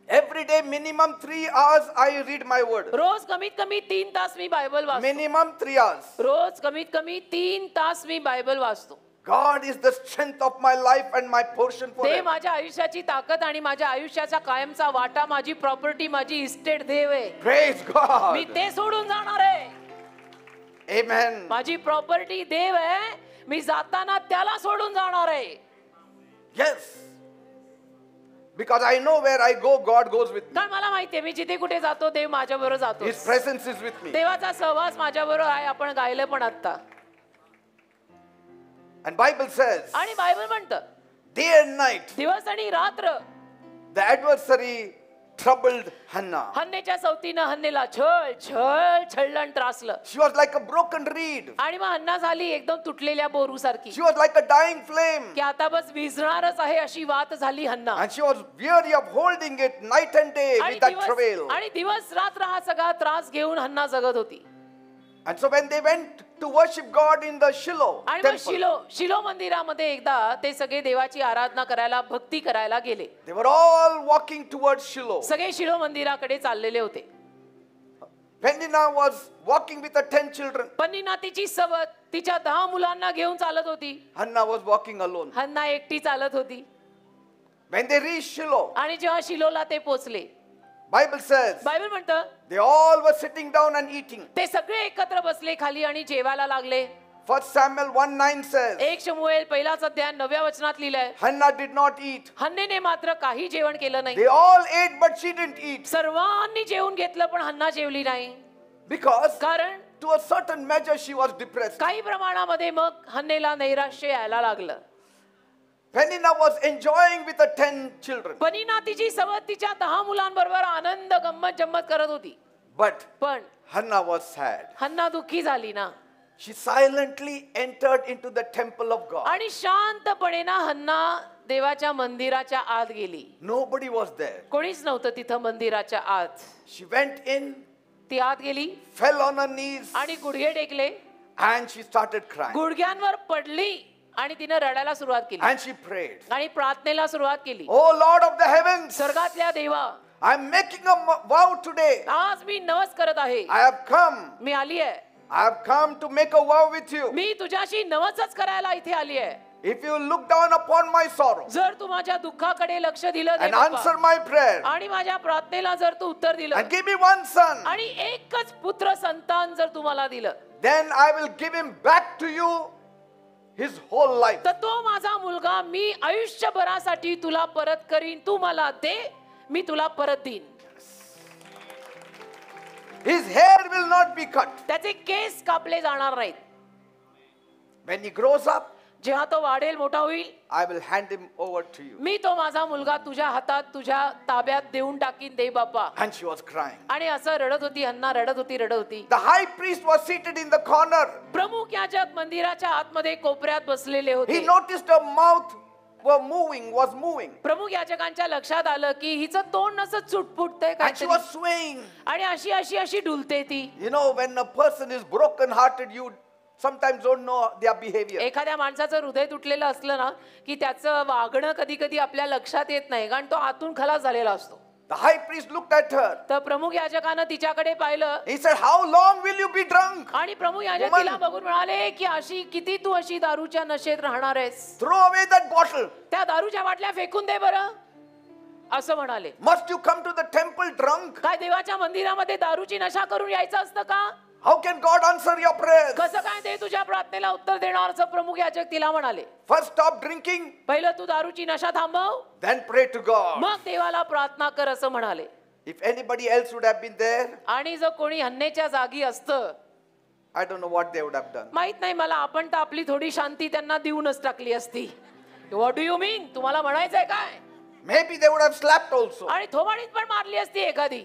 S1: Every day, minimum 3 hours, I read my word.
S2: रोज कमीत कमी 3 तास मी बायबल वाचतो.
S1: Minimum 3 hours.
S2: रोज कमीत कमी 3 तास मी बायबल वाचतो.
S1: God is the strength of my life and my portion
S2: ते
S1: forever.
S2: माझ्या आयुष्याची ताकद आणि माझ्या आयुष्याचा कायमचा वाटा, माझी प्रॉपर्टी, माझी इस्टेट देव आहे.
S1: Praise God.
S2: मी ते सोडून जाणार आहे.
S1: Amen.
S2: माझी प्रॉपर्टी देव आहे, मी जाताना त्याला सोडून जाणार आहे.
S1: Yes. Because I know where I go, God goes with me.
S2: कारण मला माहितीये मी जिथे कुठे जातो देव माझ्या बरोबर जातो.
S1: His presence is with me.
S2: देवाचा सहवास माझ्या बरोबर आहे. आपण गायलं पण आता.
S1: And Bible says,
S2: आणि बायबल म्हणतं
S1: day and night,
S2: दिवस आणि रात्र
S1: the adversary troubled Hannah.
S2: हन्नेच्या सवतीनं हन्नेला छळ छळ छळलं त्रासलं.
S1: She was like a broken reed.
S2: आणि मग हन्ना झाली एकदम तुटलेल्या बोरू सारखी
S1: She was like a dying flame.
S2: की आता बस विझणारच आहे अशी वात झाली हन्ना.
S1: And she was weary of holding it night and day with that travail.
S2: आणि दिवस रात्र हा सगळा त्रास घेऊन हन्ना जगत होती.
S1: And so when they went to worship God in the Shiloh
S2: आणि मग
S1: temple,
S2: शिलो मंदिरामध्ये एकदा ते सगळे देवाची आराधना करायला, भक्ती करायला गेले.
S1: they were all walking towards Shiloh.
S2: सगळे शिलो मंदिराकडे चाललेले होते.
S1: Peninnah was walking with her 10 children.
S2: पन्नीना तिची सवत तिच्या 10 मुलांना घेऊन चालत होती.
S1: Hannah was walking alone.
S2: हन्ना एकटी चालत होती.
S1: When they reached Shiloh,
S2: आणि जेव्हा शिलोला ते पोचले,
S1: Bible says
S2: बायबल म्हणतं
S1: they all were sitting down and eating.
S2: ते सगळे एकत्र बसले खाली आणि जेवायला लागले.
S1: 1 Samuel 1:9 says
S2: 1 शमूएल पहिलाच अध्याय 9व्या वचनात लिहिलंय,
S1: Hannah did not eat.
S2: हन्नेने मात्र काही जेवण केलं नाही.
S1: They all ate but she didn't eat
S2: सर्वांनी जेवून घेतलं पण हन्ना जेवली नाही.
S1: because
S2: कारण
S1: to a certain measure she was depressed.
S2: काही प्रमाणामध्ये मग हन्नेला नैराश्य यायला लागलं.
S1: Peninnah was enjoying with the 10 children.
S2: पनिना तिची सवत तिच्या 10 मुलांबरोबर आनंद गंमत जम्मत करत होती.
S1: But
S2: पण
S1: Hannah was sad.
S2: हन्ना दुःखी झाली ना.
S1: She silently entered into the temple of God.
S2: आणि शांतपणे ना हन्ना देवाच्या मंदिराच्या आत गेली.
S1: Nobody was there.
S2: कोणीच नव्हतं तिथं मंदिराच्या आत.
S1: She went in,
S2: ती आत गेली
S1: fell on her knees,
S2: आणि गुडघे टेकले,
S1: and she started crying.
S2: गुडघ्यांवर पडली आणि तिने रडायला सुरुवात केली
S1: And she prayed,
S2: आणि प्रार्थनेला सुरुवात केली.
S1: Oh Lord of the heavens,
S2: स्वर्गातल्या देवा,
S1: I'm making a vow today.
S2: आज मी नवस करत आहे.
S1: I have come.
S2: मी आली आहे.
S1: I have come to make a vow with you.
S2: मी तुझ्याशी नवसच करायला इथे आली आहे.
S1: If you look down upon my sorrow
S2: जर तू माझ्या दुःखाकडे लक्ष दिलं
S1: and
S2: देवा,
S1: answer my prayer
S2: आणि माझ्या प्रार्थनेला जर तू उत्तर दिलं
S1: and give me one son,
S2: आणि एकच पुत्र संतान जर तू मला दिलं,
S1: then I will give him back to you his whole life.
S2: तर तो माझा मुलगा मी आयुष्यभरासाठी तुला परत करीन. तू मला दे, मी तुला परत देईन.
S1: His hair will not be cut.
S2: त्याचे केस कापले जाणार नाहीत.
S1: When he grows up,
S2: जेव्हा तो वाढेल, मोठा होईल,
S1: I will hand him over to you.
S2: मी तो माझा मुलगा तुझ्या हातात, तुझ्या ताब्यात देऊन टाकीन. दे बापा.
S1: And she was crying.
S2: आणि असं रडत होती हन्ना, रडत होती.
S1: The high priest was seated in the corner.
S2: प्रमुख याजक मंदिराच्या आतमध्ये कोपऱ्यात बसलेले
S1: He
S2: होते.
S1: noticed her mouth was moving.
S2: प्रमुख याजकांच्या लक्षात आलं की हिचं तोंड असं चुटपुटतंय
S1: And she
S2: काहीतरी
S1: was swaying.
S2: आणि अशी डुलते ती.
S1: You know, when a person is broken hearted, you sometimes don't know their behavior.
S2: एखाद्या माणसाचं हृदय तुटलेलं असलं ना की त्याचं वागणं कधी कधी आपल्या लक्षात येत नाही, कारण तो आतून खलास झालेला असतो.
S1: The high priest looked at her.
S2: तर प्रमुख याजकानं तिच्याकडे पाहिलं
S1: He said, How long will you be drunk?
S2: आणि प्रमुख याजक
S1: Woman.
S2: तिला बघून म्हणाले की किती तू अशी दारूच्या नशेत राहणार आहेस.
S1: Throw away that bottle.
S2: त्या दारूच्या बाटल्या फेकून दे बरं, असं म्हणाले.
S1: Must you come to the temple drunk?
S2: काय देवाच्या मंदिरामध्ये दारूची नशा करून यायचं असतं का?
S1: How can God answer your prayers?
S2: कसं काय ते तुझ्या प्रार्थनेला उत्तर देणार, असं प्रमुख याजक तिला म्हणाले.
S1: First stop drinking,
S2: पहिलं तू दारूची नशा थांबव,
S1: then pray to God.
S2: मग देवाला प्रार्थना कर, असं म्हणाले.
S1: If anybody else would have been there,
S2: आणि जर कोणी हन्नेच्या जागी असतं,
S1: I don't know what they would have done.
S2: माहित नाही मला, आपण तर आपली थोडी शांती त्यांना देऊनच टाकली असती. व्हॉट डू यू मीन? तुम्हाला म्हणायचंय काय?
S1: Maybe they would have slapped also.
S2: आणि थोबाडीत पण मारली असती एखादी,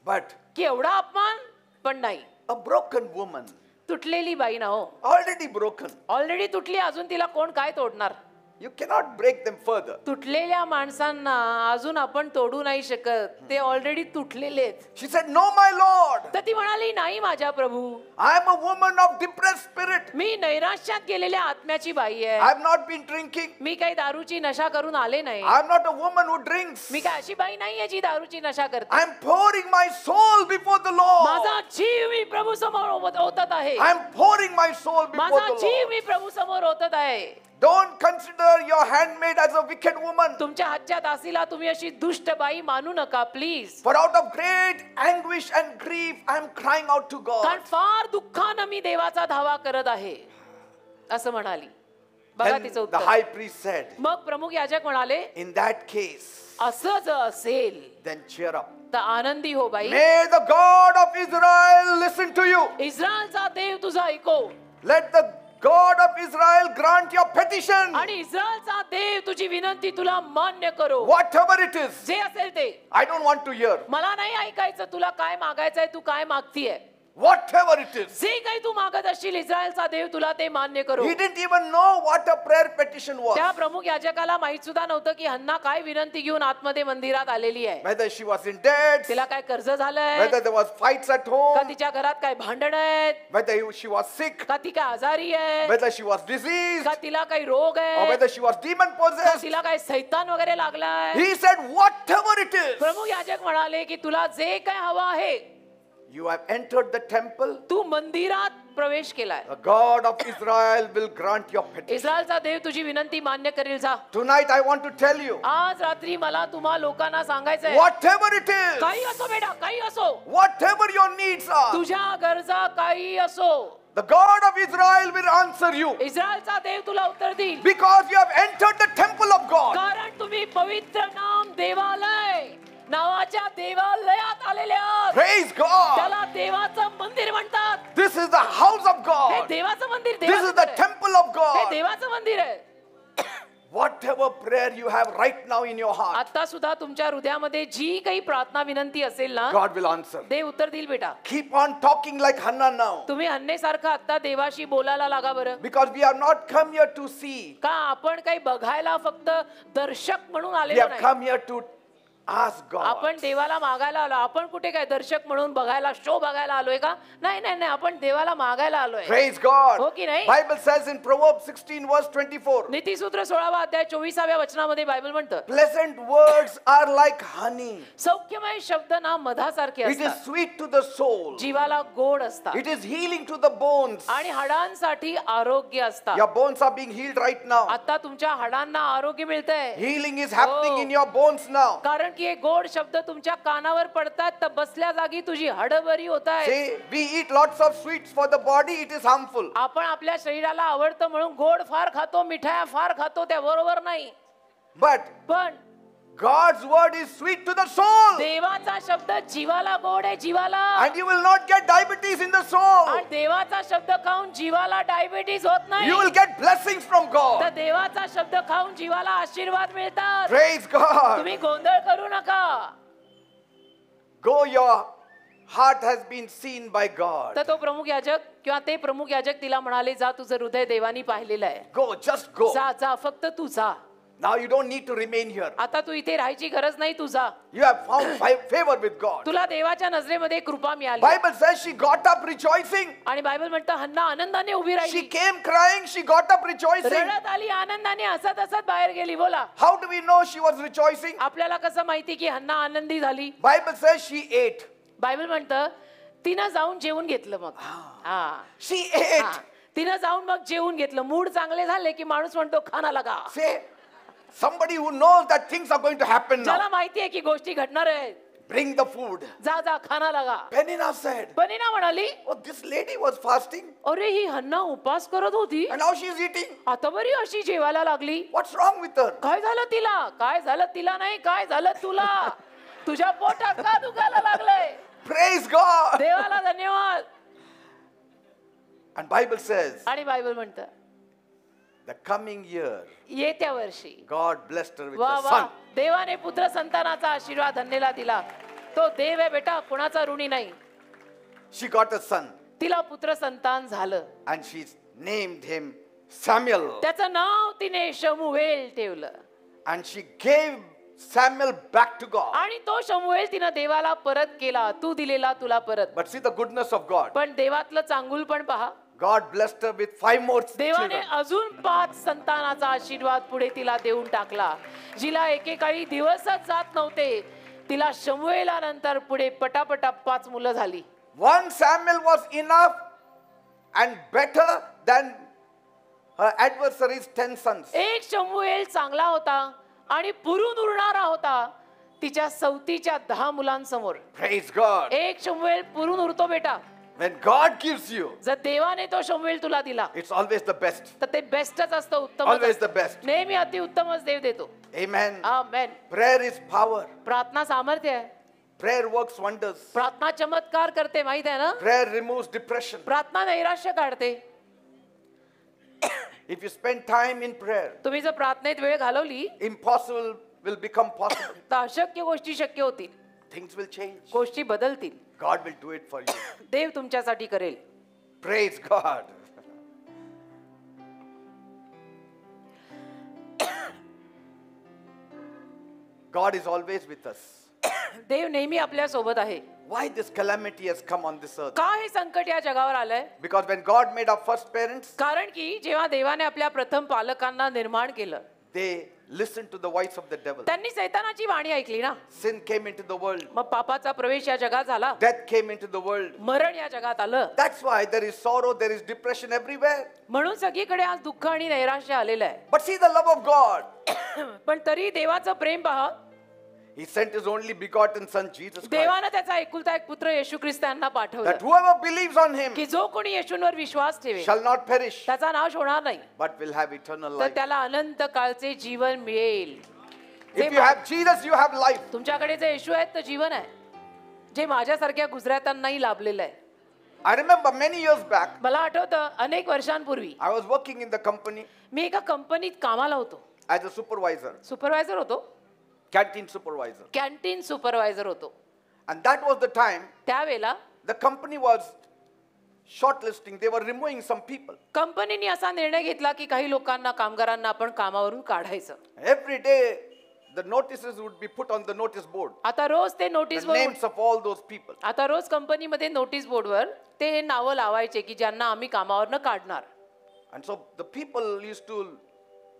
S1: But
S2: की एवढा अपमान पण नाही.
S1: a broken woman,
S2: तुटलेली बाई ना हो,
S1: already broken,
S2: ऑलरेडी तुटली, अजून तिला कोण काय तोडणार?
S1: you cannot break them further.
S2: तुटलेल्या माणसांना अजून आपण तोडू नाही शकत, ते ऑलरेडी तुटलेले आहेत.
S1: She said, No, my Lord.
S2: तर ती म्हणाली, नाही माझ्या प्रभू,
S1: I am a woman of depressed spirit.
S2: मी नैराश्यात गेलेल्या आत्म्याची बाई
S1: I
S2: आहे.
S1: have not been drinking.
S2: मी काही दारूची नशा करून आले नाही.
S1: I am not a woman who drinks.
S2: मी काय अशी बाई नाहीये जी दारूची नशा करते.
S1: I am pouring my soul before the Lord.
S2: माझा जीव मी प्रभू समोर ओतत आहे.
S1: I am pouring my soul before
S2: माझा
S1: the
S2: जीव
S1: Lord.
S2: मी प्रभू समोर ओतत आहे.
S1: Don't consider your handmaid as a wicked woman.
S2: तुमच्या हातच्या दासीला तुम्ही अशी दुष्ट बाई मानू नका please.
S1: For out of great anguish and grief, I am crying out to
S2: कारण
S1: God.
S2: फार दुःखानं मी देवाचा धावा करत आहे, असं म्हणाली. बघा
S1: Then
S2: तिचं
S1: the
S2: उत्तर.
S1: high priest said,
S2: मग प्रमुख याजक म्हणाले,
S1: In that case,
S2: असं जर असेल
S1: then cheer up.
S2: तर आनंदी हो बाई.
S1: May the God of Israel listen to you.
S2: इस्रायलचा देव तुझा ऐको.
S1: Let the God of Israel grant your petition.
S2: आणि इस्रायलचा देव तुझी विनंती तुला मान्य करो.
S1: Whatever it is,
S2: जे असेल ते.
S1: I don't want to hear.
S2: मला नाही ऐकायचं तुला काय मागायचंय, तू काय मागतीये.
S1: Whatever it is.
S2: जे काही तू मागत असशील, इस्रायलचा देव तुला ते मान्य करो.
S1: He didn't even know what a prayer petition was.
S2: त्या प्रमुख याजकाला माहित सुद्धा नव्हतं की हन्ना काय विनंती घेऊन आतमध्ये मंदिरात आलेली आहे.
S1: Whether she was in debt,
S2: तिला काय कर्ज झालंय,
S1: whether there was fights at
S2: का
S1: home,
S2: तिच्या घरात काय भांडण आहेत,
S1: whether she was sick,
S2: का ती काय आजारी आहे,
S1: whether she was diseased,
S2: का तिला काही रोग
S1: or
S2: आहे,
S1: whether she was demon
S2: का
S1: possessed.
S2: तिला काय सैतान वगैरे लागलाय.
S1: He said, whatever it is,
S2: प्रमुख याजक म्हणाले की तुला जे काय हवं आहे
S1: You have entered the temple.
S2: तू मंदिरात प्रवेश केलाय.
S1: The God of Israel will grant your petition.
S2: इस्रायलचा देव तुझी विनंती मान्य करेल. जा.
S1: Tonight I want to tell you,
S2: आज रात्री मला तुम्हा लोकांना सांगायचंय,
S1: whatever it is,
S2: काही असो बेटा, काही असो,
S1: whatever your needs are,
S2: तुझ्या गरजा काही असो,
S1: the God of Israel will answer you.
S2: इस्रायलचा देव तुला उत्तर देईल.
S1: Because you have entered the temple of God.
S2: कारण तुम्ही पवित्र नाम देवालय नावाच्या देवालयात आलेले आहात.
S1: Praise God.
S2: त्याला देवाचं मंदिर म्हणतात.
S1: This is the house of
S2: हे
S1: God.
S2: देवाचं मंदिर,
S1: This is the temple of
S2: हे
S1: God.
S2: देवाचं मंदिर आहे.
S1: Whatever prayer you have right now in your heart,
S2: आता सुद्धा तुमच्या हृदयामध्ये जी काही प्रार्थना विनंती असेल ना,
S1: God will answer.
S2: देव उत्तर देईल बेटा.
S1: Keep on talking like Hannah now.
S2: तुम्ही हन्नेसारखं आता देवाशी बोलायला लागा बरं.
S1: Because we have not come here to see.
S2: का आपण काही बघायला फक्त दर्शक म्हणून
S1: We
S2: आलेलो
S1: have
S2: नाही.
S1: come here to ask God.
S2: आपण देवाला मागायला आलो. आपण कुठे काय दर्शक म्हणून बघायला, शो बघायला आलोय का? नाही नाही नाही, आपण देवाला मागायला आलोय.
S1: Praise God.
S2: हो की नाही?
S1: Bible says in Proverbs 16 verse 24.
S2: नीतिसूत्र 16वा अध्याय 24व्या वचनामध्ये बायबल म्हणतं,
S1: Pleasant words are like honey.
S2: सौख्यमय शब्द ना मधासारखे
S1: It is
S2: असतात,
S1: sweet to the soul.
S2: जीवाला गोड असतात
S1: It is healing to the bones.
S2: आणि हाडांसाठी आरोग्य असतात.
S1: Your bones are being healed right now.
S2: आता तुमच्या हाडांना आरोग्य मिळतंय.
S1: Healing is happening
S2: Oh.
S1: in your bones now.
S2: कारण की हे गोड शब्द तुमच्या कानावर पडतात तर बसल्या जागी तुझी हाडं बरी होत आहेत.
S1: See, we eat lots of sweets for the body, it is harmful.
S2: आपण आपल्या शरीराला आवडतं म्हणून गोड फार खातो, मिठाया फार खातो, त्या बरोबर नाही.
S1: But
S2: पण
S1: God's word is sweet to the soul.
S2: देवाचा शब्द जीवाला गोड आहे, जीवाला.
S1: And you will not get diabetes in the soul.
S2: आणि देवाचा शब्द खाऊन जीवाला डायबिटीज होत नाही.
S1: You will get blessings from
S2: तर
S1: God.
S2: देवाचा शब्द खाऊन जीवाला आशीर्वाद मिळतात.
S1: Praise God.
S2: तुम्ही गोंधळ करू नका.
S1: Go, your heart has been seen by God.
S2: तर तो प्रमुख याजक किंवा ते प्रमुख याजक तिला म्हणाले, जा तुझं हृदय देवानी पाहिलेलं आहे.
S1: Go, just go.
S2: जा जा, फक्त तू जा.
S1: Now you don't need to remain here.
S2: आता तू इथे राहायची गरज नाही, तू जा.
S1: You have found favor with God.
S2: तुला देवाच्या नजरेमध्ये कृपा मिळाली.
S1: Bible says she got up rejoicing.
S2: आणि बायबल म्हणतं हन्ना आनंदाने उभी
S1: She
S2: राहिली,
S1: came crying, she got up rejoicing.
S2: रडत आली, आनंदाने हसत हसत बाहेर गेली. बोला,
S1: How do we know she was rejoicing?
S2: आपल्याला कसं माहिती की हन्ना आनंदी झाली?
S1: Bible says she ate.
S2: Bible म्हणतं तिनं जाऊन जेवून घेतलं. मग हा,
S1: She ate.
S2: हा. तिनं जाऊन मग जेवून घेतलं. मूड चांगले झाले की माणूस म्हणतो खाना लगा.
S1: Say, somebody who knows that things are going to happen
S2: ज्याला
S1: now.
S2: माहिती आहे की गोष्टी घडणार आहेत,
S1: Bring the food.
S2: जा जा खाना लगा.
S1: Penina said,
S2: बनीना म्हणाली,
S1: oh, this lady was fasting
S2: अरे ही हन्ना उपास करत होती,
S1: and now she's eating.
S2: आता बरी अशी जेवायला लागली.
S1: What's wrong with her?
S2: काय झालं तिला? काय झालं तिला नाही, काय झालं तुला? तुझ्या पोटात का दुखायला लागलंय?
S1: Praise God.
S2: देवाला धन्यवाद.
S1: And Bible says,
S2: आणि बायबल म्हणतं
S1: the coming year,
S2: येत्या वर्षी
S1: God blessed her with
S2: वा
S1: a
S2: वा,
S1: son.
S2: देवाने पुत्र संतानाचा आशीर्वाद हन्नेला दिला. तो देव आहे बेटा, कोणाचा ऋणी नाही.
S1: She got a son
S2: तिला पुत्र संतान झालं.
S1: and she named him Samuel.
S2: त्याचं नाव तिने शमूएल ठेवलं.
S1: And she gave Samuel back to God.
S2: आणि तो शमूएल तिनं देवाला परत केला. तू दिलेला तुला परत.
S1: But see the goodness of God.
S2: पण देवातलं चांगुल पण पहा.
S1: God blessed her with 5 more
S2: देवाने
S1: children.
S2: अजून 5 संतानाचा आशीर्वाद पुढे तिला देऊन टाकला. जिला एकेकाळी दिवसच जात नव्हते, तिला शमूएलानंतर पुढे पटापटा 5 मुलं झाली.
S1: 1 Samuel was enough and better than her adversaries' 10 sons.
S2: एक शमूएल चांगला होता आणि पुरून उरणारा होता तिच्या सवतीच्या 10 मुलांसमोर.
S1: Praise God.
S2: एक शमूएल पुरून उरतो बेटा.
S1: When God gives you,
S2: जर देवाने तो शमूएल तुला दिला
S1: it's always the best.
S2: तर ते बेस्टच असतं, उत्तम.
S1: Always the best.
S2: नेहमी अति उत्तमच देव देतो.
S1: Amen.
S2: Amen.
S1: Prayer is power.
S2: प्रार्थना सामर्थ्य आहे.
S1: Prayer works wonders.
S2: प्रार्थना चमत्कार करते, माहित आहे ना?
S1: Prayer removes depression.
S2: प्रार्थना नैराश्य काढते.
S1: If you spend time in prayer,
S2: तुम्ही जर प्रार्थनेत वेळ घालवली
S1: impossible will become possible.
S2: तर अशक्य गोष्टी शक्य होतील.
S1: Things will change.
S2: गोष्टी बदलतील.
S1: God will do it for you.
S2: देव तुमच्यासाठी करेल.
S1: Praise God. God is always with us.
S2: देव नेहमी आपल्या सोबत आहे.
S1: Why this calamity has come on this earth?
S2: का हे संकट या जगावर आलंय?
S1: Because when God made our first parents,
S2: कारण की जेव्हा देवाने आपल्या प्रथम पालकांना निर्माण केलं,
S1: they listened to the voice of the devil.
S2: त्यांनी सैतानाची वाणी ऐकली ना.
S1: Sin came into the world.
S2: मग पापाचा प्रवेश या जगात झाला.
S1: Death came into the world.
S2: मरण या जगात आलं.
S1: That's why there is sorrow, there is depression everywhere.
S2: म्हणून सगळीकडे आज दुःख आणि नैराश्य आलेलं आहे.
S1: But see the love of God.
S2: पण तरी देवाचं प्रेम पहा.
S1: He sent his only begotten son Jesus Christ.
S2: देवानं त्याचा एकुलता एक पुत्र येशू ख्रिस्तांना पाठवलं.
S1: That whoever believes on him
S2: की जो कोणी येशूंवर विश्वास ठेवेल
S1: shall not perish,
S2: त्याचा नाश होणार नाही,
S1: but will have eternal
S2: तर
S1: life.
S2: त्याला अनंत काळचे जीवन मिळेल.
S1: If you have Jesus, you have life.
S2: तुमच्याकडे जे येशू आहेत तर जीवन आहे, जे माझ्यासारख्या गुजरात्यांनाही लाभलेलं आहे.
S1: I remember many years back,
S2: मला आठवतं अनेक वर्षांपूर्वी
S1: I was working in the company
S2: मी एका कंपनीत कामाला होतो.
S1: as a supervisor,
S2: सुपरवायझर होतो,
S1: canteen supervisor.
S2: कॅन्टीन सुपरवायझर होतो.
S1: And that was the time
S2: त्यावेळेला
S1: the company was shortlisting. They were removing some people.
S2: कंपनीने असा निर्णय घेतला की काही लोकांना, कामगारांना आपण कामावरून काढायचं.
S1: Every day, the notices would be put on the notice board.
S2: आता रोज ते
S1: The
S2: notice
S1: names of all those people.
S2: आता रोज कंपनीमध्ये नोटीस बोर्डवर ते नावं लावायचे की ज्यांना आम्ही कामावरनं काढणार.
S1: And so the people used to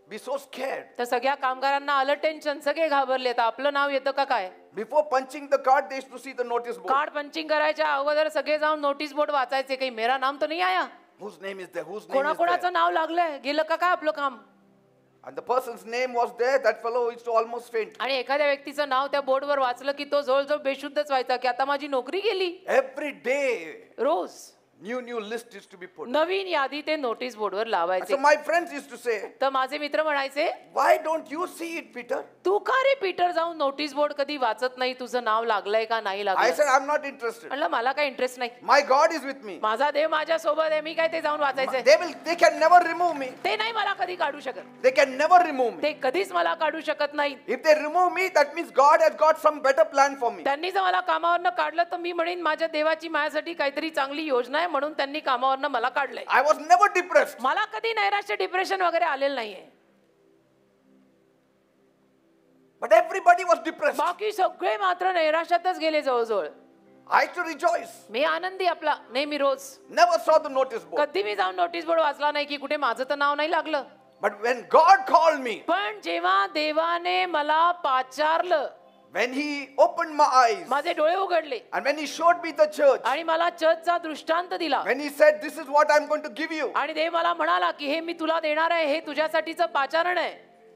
S1: be so scared.
S2: तर सगळ्या कामगारांना आलं टेन्शन, सगळे घाबरले. तर आपलं नाव येतं का काय?
S1: Before punching the card, they used to see the notice board.
S2: Card punching करायच्या अगोदर सगळे जाऊन नोटीस बोर्ड वाचायचे, काही मेरा नाम तर नाही आया,
S1: Whose name is there? Whose name is
S2: कोणाकोणाचं
S1: there?
S2: नाव लागलंय, गेलं का काय आपलं काम?
S1: And the person's name was there. That fellow used to almost faint.
S2: आणि एखाद्या व्यक्तीचं नाव त्या बोर्डवर वाचलं की तो जवळजवळ बेशुद्धच व्हायचा की आता माझी नोकरी गेली.
S1: Every day,
S2: rose
S1: new list used to be put.
S2: नवीन यादी ते नोटीस बोर्डवर
S1: And
S2: लावायचे.
S1: so my friends used to say,
S2: तर माझे मित्र म्हणायचे,
S1: why don't you see it, Peter?
S2: तू का रे पीटर जाऊन नोटीस बोर्ड कधी वाचत नाही, तुझं नाव लागलंय का नाही
S1: I
S2: लागलं?
S1: said, I'm not interested.
S2: म्हणलं मला काय इंटरेस्ट नाही,
S1: My God is with me.
S2: माझा देव माझ्या सोबत आहे, मी काय ते जाऊन वाचायचंय?
S1: They can never remove me.
S2: ते नाही मला कधी काढू शकत,
S1: They can never remove me.
S2: ते कधीच मला काढू शकत नाही.
S1: If they remove me, that means God has got some better plan for me.
S2: त्यांनी जर मला कामावरनं काढलं तर मी म्हणेन माझ्या देवाची माझ्यासाठी काहीतरी चांगली योजना आहे म्हणून त्यांनी कामावरनं मला काढलंय.
S1: I was never depressed.
S2: मला कधी नैराश्य, डिप्रेशन वगैरे आलेलं नाहीये.
S1: But everybody was depressed.
S2: बाकी सगळे मात्र नैराश्यातच गेले जवळजवळ.
S1: I used to rejoice.
S2: मी आनंदी आपला नेहमी रोज.
S1: Never saw the notice board.
S2: कधी मी जाऊन नोटीस बोर्ड वाचला नाही की कुठे माझं तर नाव नाही लागलं.
S1: But when God called me,
S2: पण जेव्हा देवाने मला पाचारलं,
S1: when He opened my eyes,
S2: माझे डोळे उघडले
S1: and when He showed me the church,
S2: आणि मला चर्चचा दृष्टांत दिला,
S1: when He said, this is what I'm going to give you.
S2: आणि देव मला म्हणाला की हे मी तुला देणार आहे, हे तुझ्यासाठीचं पाचारण आहे.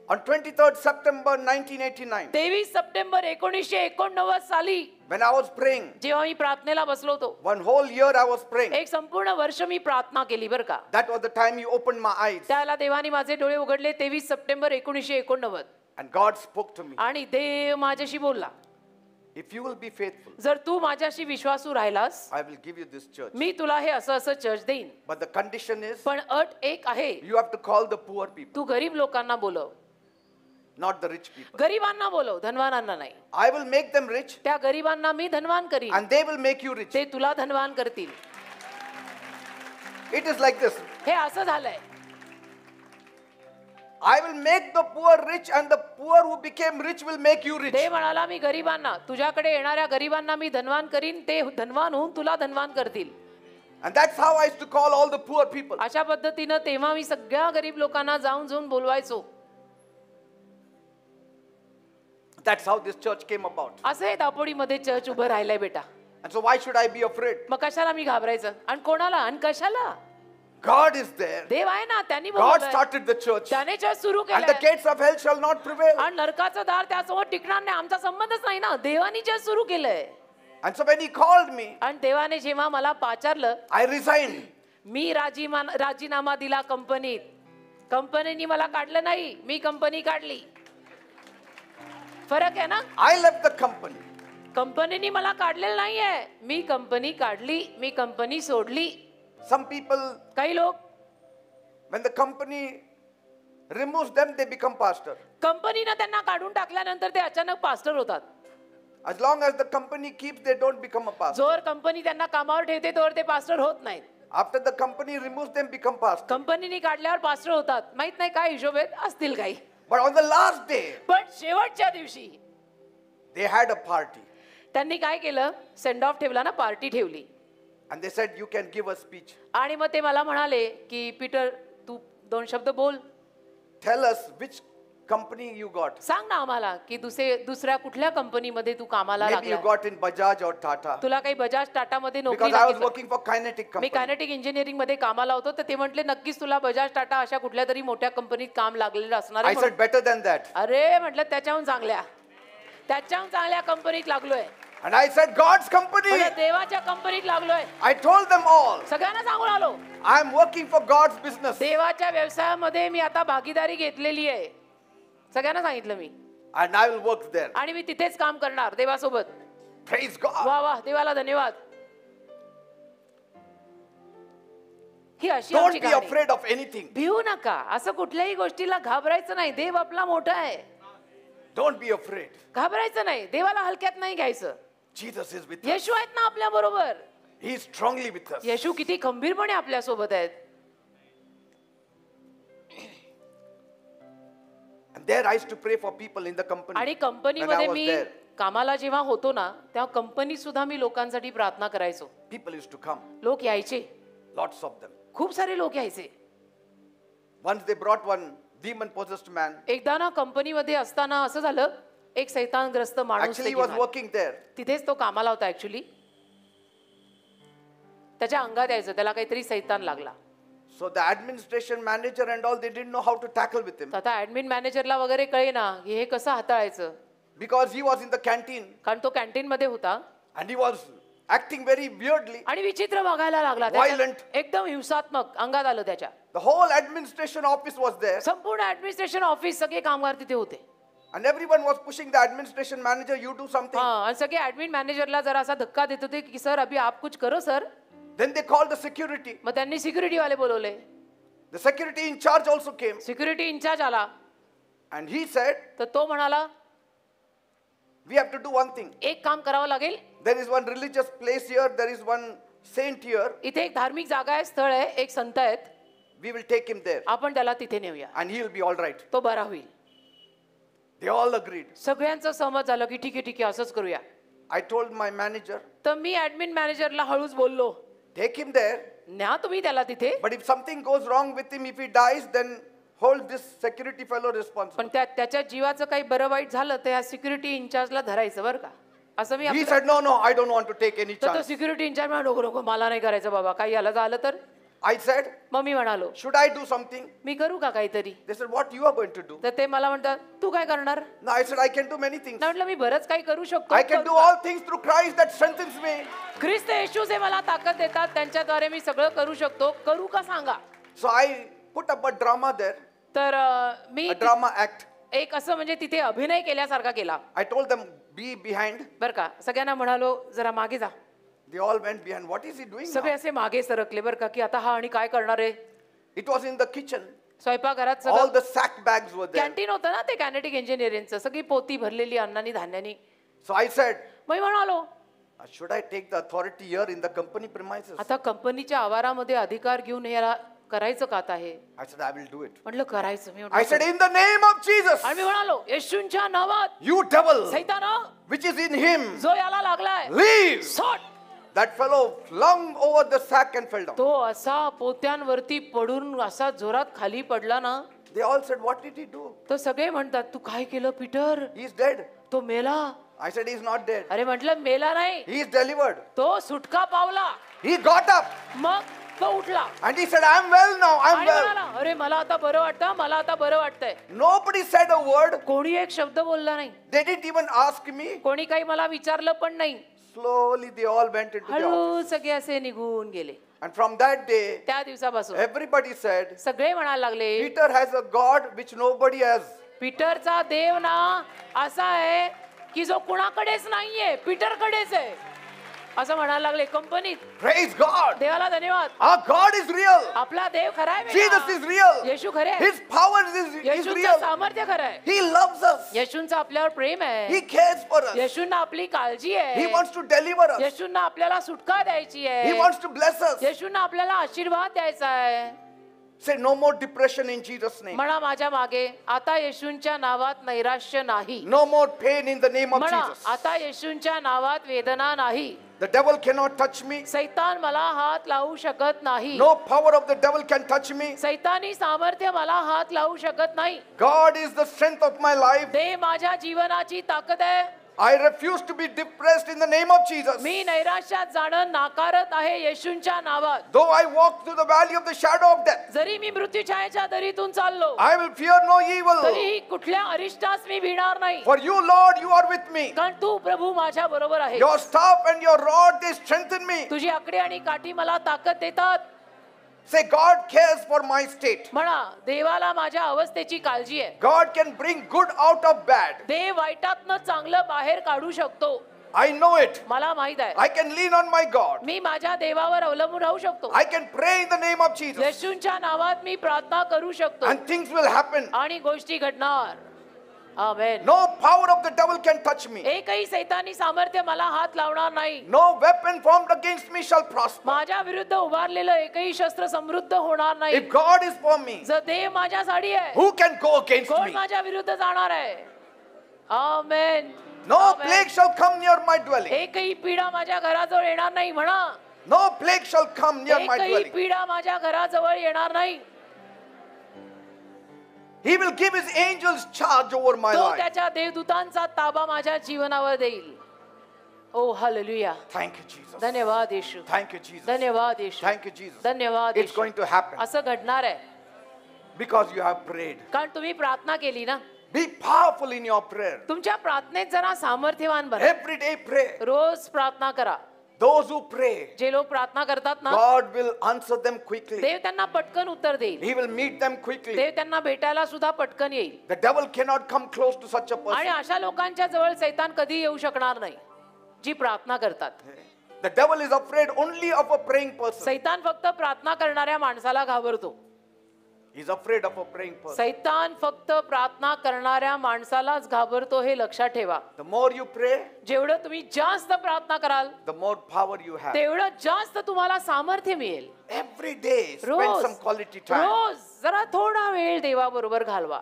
S1: On 23rd September 1989,
S2: 23 सप्टेंबर 1989 साली
S1: when I was praying,
S2: जेव्हा मी प्रार्थनेला बसलो होतो,
S1: one whole year I was praying.
S2: एक संपूर्ण वर्ष मी प्रार्थना केली बरं का.
S1: That was the time He opened my eyes.
S2: त्याला देवाने माझे डोळे उघडले 23 September 1989.
S1: And God spoke to me.
S2: आणि देव माझ्याशी बोलला,
S1: If you will be faithful,
S2: जर तू माझ्याशी विश्वासू राहिलास
S1: I will give you this church.
S2: मी तुला हे असं असं चर्च देईन.
S1: But the condition is,
S2: पण अट एक आहे,
S1: you have to call the poor people,
S2: तू गरीब लोकांना बोलव,
S1: not the rich people.
S2: गरीबांना बोलव, धनवानांना नाही.
S1: I will make them rich,
S2: त्या गरीबांना मी धनवान करीन,
S1: and they will make you rich.
S2: ते तुला धनवान करतील.
S1: It is like this.
S2: हे असं झालंय.
S1: I will make the poor rich, and the poor who became rich will make you rich.
S2: देव म्हणाला मी गरीबांना, तुझ्याकडे येणाऱ्या गरीबांना मी धनवान करीन, ते धनवान होऊन तुला धनवान करतील.
S1: And that's how I used to call all the poor people.
S2: अशा पद्धतीनं तेव्हा मी सगळ्या गरीब लोकांना जाऊन बोलवायचो.
S1: That's how this church came about.
S2: असं हे दापोडीमध्ये चर्च उभं राहिलंय बेटा.
S1: And so why should I be afraid?
S2: मग कशाला मी घाबरायचं? आणि कोणाला आणि कशाला?
S1: God is there.
S2: देव आहे ना, त्यांनी
S1: God
S2: बोलवलंय.
S1: started the church.
S2: त्याने चर्च सुरू
S1: And the
S2: केलंय
S1: gates of hell shall not prevail.
S2: आणि नरकाचं दार त्यासमोर टिकणार नाही. आमचा संबंधच नाही ना, देवानी चर्च सुरू केलंय.
S1: And so when He called me,
S2: आणि देवाने जेव्हा मला पाचारलं,
S1: I resigned.
S2: मी राजीनामा दिला कंपनीत. कंपनीने मला काढलं नाही, मी कंपनी काढली. फरक आहे ना.
S1: I left the company.
S2: कंपनीने मला काढलेलं नाहीये, मी कंपनी काढली, मी कंपनी सोडली.
S1: Some people,
S2: काही लोक
S1: when the company removes them, they become pastor.
S2: कंपनीनं त्यांना काढून टाकल्यानंतर ते अचानक पास्टर होतात.
S1: As long as the company keeps, they don't become a pastor.
S2: जोर कंपनी त्यांना कामावर ठेवते तोवर ते पास्टर होत नाहीत.
S1: After the company removes them, become pastor.
S2: कंपनीने काढल्यावर पास्टर होतात. माहित नाही काय हिशोब आहेत, असतील काही.
S1: But on the last day,
S2: पण शेवटच्या दिवशी
S1: they had a party.
S2: त्यांनी काय केलं, सेंड ऑफ ठेवला ना, पार्टी ठेवली.
S1: And they said, you can give a speech.
S2: आणि मग ते मला म्हणाले की पीटर तू 2 शब्द बोल.
S1: Tell us which company you got?
S2: सांग ना आम्हाला की दुसऱ्या कुठल्या कंपनीमध्ये तू कामाला
S1: Maybe you
S2: लागला
S1: got in Bajaj or Tata.
S2: तुला काही बजाज टाटा मध्ये नोकरी
S1: Because I was
S2: लागली का?
S1: working for Kinetic
S2: me
S1: company.
S2: Kinetic engineering मध्ये कामाला होतो तर ते म्हटले नक्कीच तुला बजाज टाटा अशा कुठल्या तरी मोठ्या कंपनीत काम लागलेलं असणार
S1: I
S2: आहे
S1: said
S2: म्हणून.
S1: better than that.
S2: अरे म्हटलं त्याच्याहून चांगल्या कंपनीत लागलोय
S1: And I said God's company.
S2: म्हटलं, देवाच्या कंपनीत लागलोय
S1: I told them all.
S2: सगळ्यांना सांगून आलो
S1: I am working for God's business.
S2: देवाच्या व्यवसायामध्ये मी आता भागीदारी घेतलेली आहे सगळ्यांना सांगितलं मी
S1: And I will work there.
S2: आणि मी तिथेच काम करणार देवासोबत
S1: Praise God.
S2: वा वा देवाला धन्यवाद ही अशी
S1: Don't
S2: आमची
S1: be
S2: कहाणी.
S1: afraid of anything.
S2: भिवू नका असं कुठल्याही गोष्टीला घाबरायचं नाही देव आपला मोठा आहे
S1: Don't be afraid.
S2: घाबरायचं नाही देवाला हलक्यात नाही घ्यायचं
S1: Jesus is with us.
S2: येशू आहेत ना आपल्या बरोबर
S1: He is strongly with us.
S2: येशू किती खंबीरपणे आपल्या सोबत आहेत
S1: And there I used to pray for people in the company.
S2: आणि
S1: When I
S2: कंपनीमध्ये
S1: was
S2: मी
S1: there,
S2: कामाला जेव्हा होतो ना तेव्हा कंपनीत सुद्धा मी लोकांसाठी प्रार्थना करायचो
S1: people used to come.
S2: लोक यायचे
S1: Lots of them.
S2: खूप सारे लोक यायचे
S1: Once they brought one demon-possessed man.
S2: एकदा ना कंपनीमध्ये असताना असं झालं एक सैतानग्रस्त माणूस
S1: Actually,
S2: ते
S1: he was
S2: घेऊन आला.
S1: working there.
S2: तिथेच तो कामाला होता ऍक्च्युली त्याच्या अंगात यायचं त्याला काहीतरी सैतान लागला
S1: So the administration manager and all, they didn't know how to tackle with him.
S2: तर आता ऍडमिन मॅनेजरला वगैरे कळे ना की हे कसं हाताळायचं
S1: Because he was in the canteen
S2: कारण तो कॅन्टीन मध्ये होता
S1: and he was acting very weirdly.
S2: आणि विचित्र बघायला लागला त्याच्या-
S1: Violent.
S2: एकदम हिंसात्मक अंगात आलं त्याच्या
S1: The whole administration office was there
S2: संपूर्ण ऍडमिनिस्ट्रेशन ऑफिस सगळे कामगार तिथे होते
S1: and everyone was pushing the administration manager, you do something.
S2: हा आणि सगळे ऍडमिन मॅनेजरला जरा असा धक्का देत होते की सर अभि आप कुछ करो sir
S1: Then they called the security.
S2: मग त्यांनी सिक्युरिटी वाले बोलवले
S1: The security in charge also came
S2: security in charge आला
S1: and he said,
S2: तर तो म्हणाला
S1: we have to do one thing.
S2: एक काम करावं लागेल
S1: There is one religious place here, there is one saint here.
S2: इथे एक धार्मिक जागा आहे स्थळ आहे एक संत आहेत
S1: We will take him there
S2: आपण त्याला तिथे नेऊया
S1: and he will be all right.
S2: तो बरा होईल
S1: They all agreed.
S2: सगळ्यांचं सहमत झालं की ठीक आहे असंच करूया
S1: I told my manager,
S2: तर मी ऍडमिन मॅनेजरला हळूच बोललो
S1: take him there,
S2: न्या तुम्ही त्याला तिथे
S1: but if something goes wrong with him, if he dies, then hold this security fellow responsible.
S2: पण त्याच्या जीवाचं काही बरं वाईट झालं तर या सिक्युरिटी इन्चार्जला धरायचं बरं का असं मी
S1: He
S2: आपलं-
S1: said, no, I don't want to take any
S2: तर तो
S1: chance.
S2: सिक्युरिटी इन्चार्ज म्हणा नको नको मला नाही करायचं बाबा काही याला झालं तर
S1: I said,
S2: मग मी म्हणालो
S1: should I do something?
S2: मी करू का काहीतरी
S1: They said, what you are going to do?
S2: तर ते मला म्हणतात तू काय करणार
S1: No, I said, I can do many things.
S2: नाही म्हटलं मी बरंच काही करू शकतो
S1: I can do all things through Christ that strengthens me.
S2: ख्रिस्त येशू जे मला ताकद देतात त्यांच्याद्वारे मी सगळं करू शकतो करू का सांगा
S1: So I put up a drama there,
S2: तर मी
S1: a drama act.
S2: एक असं म्हणजे तिथे अभिनय केल्यासारखा केला
S1: I told them, be behind.
S2: बरं का सगळ्यांना म्हणालो जरा मागे जा
S1: They all went behind. What is he doing
S2: सगळे
S1: now?
S2: असे मागे सरकले बरं का की आता हा आणि काय करणार आहे
S1: It was in the kitchen.
S2: स्वयंपाकघरात
S1: All
S2: सगळं
S1: the sack bags were there.
S2: Canteen होतं ना ते कॅनेटिक इंजिनिअरिंगचं सगळी पोती भरलेली अन्नानी धान्यानी
S1: So I said,
S2: मी म्हणालो
S1: should I take the authority here in the company premises?
S2: आता कंपनीच्या आवारामध्ये अधिकार घेऊन याला करायचं का आता हे
S1: I said, I will do it.
S2: म्हटलं करायचं मी
S1: I
S2: म्हटलं,
S1: said, in the name of Jesus,
S2: आणि मी म्हणालो येशूंच्या नावात
S1: you devil,
S2: सैतान
S1: which is in him,
S2: जो याला लागलाय
S1: leave.
S2: सोड
S1: That fellow flung over the sack and fell down.
S2: तो असा पोत्यांवरती पडून असा जोरात खाली पडला ना
S1: They all said, what did he do?
S2: तर सगळे म्हणतात तू काय केलं पीटर
S1: He is dead.
S2: तो मेला
S1: I said, he is not dead.
S2: अरे म्हटलं मेला नाही
S1: He is delivered.
S2: तो सुटका पावला
S1: He got up
S2: मग तो उठला
S1: and he said, I am well now. I am
S2: आणि
S1: well.
S2: म्हणाला अरे मला आता बरं वाटतं मला आता बरं वाटतंय
S1: Nobody said a word.
S2: कोणी एक शब्द बोलला नाही
S1: They didn't even ask me.
S2: कोणी काही मला विचारलं पण नाही
S1: Slowly they all went into the office.
S2: हळू सगळे असे निघून गेले
S1: And from that day,
S2: त्या दिवसापासून
S1: everybody said,
S2: सगळे म्हणायला लागले
S1: Peter has a God which nobody has.
S2: पीटरचा देव ना असा आहे की जो कुणाकडेच नाहीये पीटरकडेच आहे असं म्हणायला लागले कंपनीत
S1: Praise God.
S2: देवाला धन्यवाद
S1: Our God is real.
S2: आपला देव खरा आहे
S1: Jesus
S2: बेटा.
S1: is real.
S2: येशू खरे आहे.
S1: His power is
S2: येशूचं
S1: real.
S2: सामर्थ्य खरं आहे
S1: He loves us.
S2: येशूंचं आपल्यावर प्रेम आहे
S1: He cares for us.
S2: येशूंना आपली काळजी
S1: He
S2: आहे
S1: wants to deliver us.
S2: येशूंना आपल्याला सुटका द्यायची
S1: He
S2: आहे
S1: wants to bless us.
S2: येशूंना आपल्याला आशीर्वाद द्यायचा आहे
S1: Say no more depression in Jesus' name.
S2: म्हणा माझ्या मागे आता येशूंच्या नावात नैराश्य नाही.
S1: No more pain in the name of
S2: म्हणा
S1: Jesus.
S2: आता येशूंच्या नावात वेदना नाही.
S1: The devil cannot touch me.
S2: सैतान मला हात लावू शकत नाही.
S1: No power of the devil can touch me.
S2: सैतानी सामर्थ्य मला हात लावू शकत नाही.
S1: God is the strength of my life.
S2: देव माझ्या जीवनाची ताकद आहे.
S1: I refuse to be depressed in the name of Jesus.
S2: मी नैराश्यात जाणं नाकारत आहे येशूंच्या नावात.
S1: Though I walk through the valley of the shadow of death,
S2: जरी मी मृत्यूछायेच्या दरीतून चाललो
S1: I will fear no evil.
S2: तरीही कुठल्या अरिष्टास मी भिणार नाही.
S1: For you, Lord, you are with me.
S2: कारण तू प्रभू माझ्या बरोबर आहे.
S1: Your staff and your rod, they strengthen me.
S2: तुझी आकडे आणि काठी मला ताकद देतात.
S1: Say, God cares for my state.
S2: म्हणा देवाला माझ्या अवस्थेची काळजी आहे.
S1: God can bring good out of bad.
S2: देव वाईटातनं चांगलं बाहेर काढू शकतो.
S1: I know it.
S2: मला माहित आहे.
S1: I can lean on my God.
S2: मी माझ्या देवावर अवलंबून राहू शकतो.
S1: I can pray in the name of Jesus.
S2: येशूंच्या नावात मी प्रार्थना करू शकतो
S1: And things will happen.
S2: आणि गोष्टी घडणार. आमेन.
S1: No power of the devil can touch me.
S2: एकही सैतानी सामर्थ्य मला हात लावणार नाही.
S1: No weapon formed against me shall prosper.
S2: माझ्या विरुद्ध उभारलेलं एकही शस्त्र समृद्ध होणार नाही.
S1: If God is for me,
S2: जर देव माझ्यासाठी आहे
S1: who can go against
S2: कोण
S1: me?
S2: माझ्या विरुद्ध जाणार आहे. आमेन.
S1: No
S2: amen.
S1: plague shall come near my dwelling.
S2: एकही पीडा माझ्या घराजवळ येणार नाही. म्हणा
S1: No plague shall come near my
S2: एकही
S1: dwelling.
S2: पीडा माझ्या घराजवळ येणार नाही.
S1: He will give his angels charge over my
S2: तो
S1: life.
S2: त्याच्या देवदूतांचा ताबा माझ्या जीवनावर देईल. ओ हालेलुया.
S1: Thank you, Jesus.
S2: धन्यवाद येशू.
S1: Thank you, Jesus.
S2: धन्यवाद येशू.
S1: Thank you, Jesus.
S2: धन्यवाद
S1: It's
S2: Yeshu.
S1: going to happen
S2: असं घडणार आहे
S1: because you have prayed.
S2: कारण तुम्ही प्रार्थना केली ना.
S1: Be powerful in your prayer.
S2: तुमच्या प्रार्थनेत जरा सामर्थ्यवान बना.
S1: Every day pray.
S2: रोज प्रार्थना करा.
S1: Those who pray,
S2: जे लोक प्रार्थना करतात ना
S1: God will answer them quickly.
S2: देव त्यांना पटकन उत्तर देईल.
S1: He will meet them quickly.
S2: देव त्यांना भेटायला सुद्धा पटकन येईल.
S1: The devil cannot come close to such a
S2: आणि
S1: person.
S2: अशा लोकांच्या जवळ सैतान कधी येऊ शकणार नाही जी प्रार्थना करतात.
S1: The devil is afraid only of a praying person.
S2: सैतान फक्त प्रार्थना करणाऱ्या माणसाला घाबरतो.
S1: He's afraid of a praying person.
S2: सैतान फक्त प्रार्थना करणाऱ्या माणसालाच घाबरतो हे लक्षात ठेवा.
S1: The more you pray,
S2: जेवढं तुम्ही जास्त प्रार्थना कराल
S1: the more power you have.
S2: तेवढं जास्त तुम्हाला सामर्थ्य मिळेल.
S1: Every day, spend
S2: रोज
S1: some quality time.
S2: रोज जरा थोडा वेळ देवाबरोबर घालवा.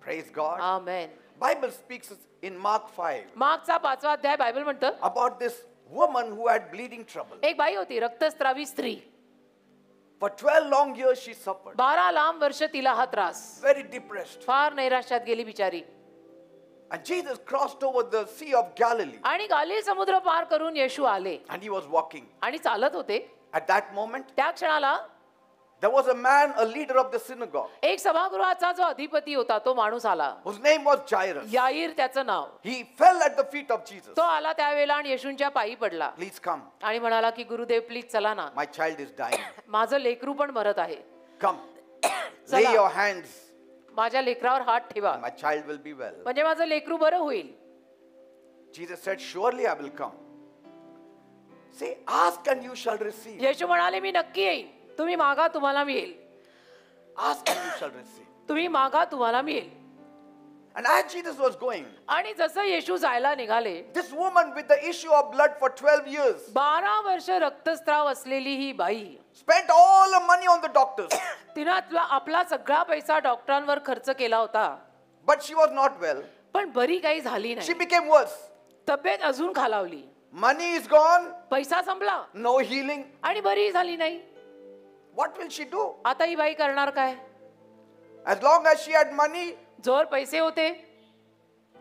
S1: Praise God.
S2: Amen.
S1: Bible speaks in Mark 5
S2: मार्कचा 5वा अध्याय बायबल म्हणतं
S1: about this woman who had bleeding trouble.
S2: एक बाई होती रक्तस्रावी स्त्री.
S1: For 12 long years she suffered.
S2: 12 लांब वर्ष तिला हा त्रास.
S1: Very depressed.
S2: फार नैराश्यात गेली बिचारी.
S1: And Jesus crossed over the Sea of Galilee
S2: आणि गालिल समुद्र पार करून येशू आले
S1: and he was walking.
S2: आणि चालत होते.
S1: At that moment,
S2: त्या क्षणाला
S1: there was a man, a leader of the synagogue,
S2: एक सभागृहाचा जो अधिपती होता तो माणूस आला.
S1: whose name was Jairus.
S2: याईर त्याचं नाव.
S1: He fell at the feet of Jesus.
S2: तो आला त्यावेळेला आणि येशूंच्या पायी पडला
S1: Please come.
S2: आणि म्हणाला की गुरुदेव प्लीज चला ना.
S1: My child is dying.
S2: माझं लेकरू पण मरत आहे.
S1: Come. Lay
S2: चला.
S1: your hands.
S2: माझ्या लेकरावर हात ठेवा
S1: My child will be well.
S2: म्हणजे माझं लेकरू बरं होईल.
S1: Jesus said, surely I will come. Say, ask and you shall receive.
S2: येशू म्हणाले मी नक्की येईन. तुम्ही मागा तुम्हाला मिळेल.
S1: Ask and you shall receive.
S2: तुम्ही मागा तुम्हाला मिळेल.
S1: And as Jesus was going,
S2: आणि जसं येशू जायला निघाले
S1: this woman with the issue of blood for 12 years
S2: 12 वर्ष रक्तस्राव असलेली ही बाई
S1: spent all the money on the doctors.
S2: तिनं आपला सगळा पैसा डॉक्टरांवर खर्च केला होता.
S1: But she was not well.
S2: पण बरी काही झाली
S1: She
S2: नाही.
S1: became worse.
S2: तब्येत अजून खालावली.
S1: Money is gone.
S2: पैसा संपला
S1: No healing.
S2: आणि बरी झाली नाही.
S1: What will she do?
S2: आता ही बाई करणार काय.
S1: As long as she had money,
S2: जोर पैसे होते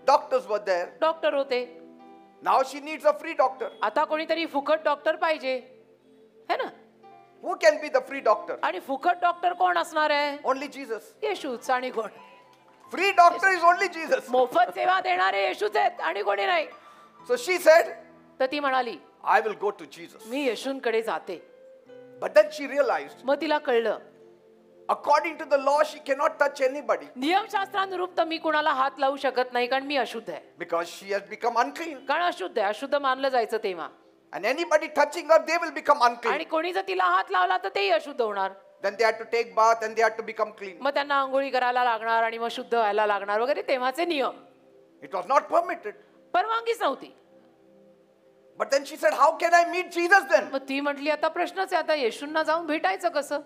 S1: doctors were there.
S2: डॉक्टर होते.
S1: Now she needs a free doctor.
S2: आता कोणीतरी फुकट डॉक्टर पाहिजे है ना.
S1: Who can be the free doctor?
S2: आणि फुकट डॉक्टर कोण असणार आहे.
S1: Only Jesus.
S2: येशूच. आणि कोण.
S1: Free doctor is only Jesus.
S2: मोफत सेवा देणारे येशूच आहेत आणि कोणी नाही.
S1: So she said,
S2: तर ती म्हणाली
S1: I will go to Jesus.
S2: मी येशूंकडे जाते.
S1: But then she realized,
S2: मग तिला कळलं
S1: according to the law, she cannot touch anybody
S2: नियमशास्त्रानुरूप तर मी कुणाला हात लावू शकत नाही कारण मी अशुद्ध आहे.
S1: because she has become unclean.
S2: कारण अशुद्ध आहे. अशुद्ध मानलं जायचं तेव्हा.
S1: And anybody touching her, they will become
S2: आणि
S1: unclean.
S2: कोणी जर तिला हात लावला तर तेही अशुद्ध होणार.
S1: Then they had to take bath and they had to become clean.
S2: मग त्यांना आंघोळी करायला लागणार आणि मग शुद्ध व्हायला लागणार वगैरे तेव्हाचे नियम.
S1: It was not permitted.
S2: परवानगीच नव्हती.
S1: But then she said, how can I meet Jesus then?
S2: मग ती म्हटली आता प्रश्नच आहे आता येशूंना जाऊन भेटायचं कसं.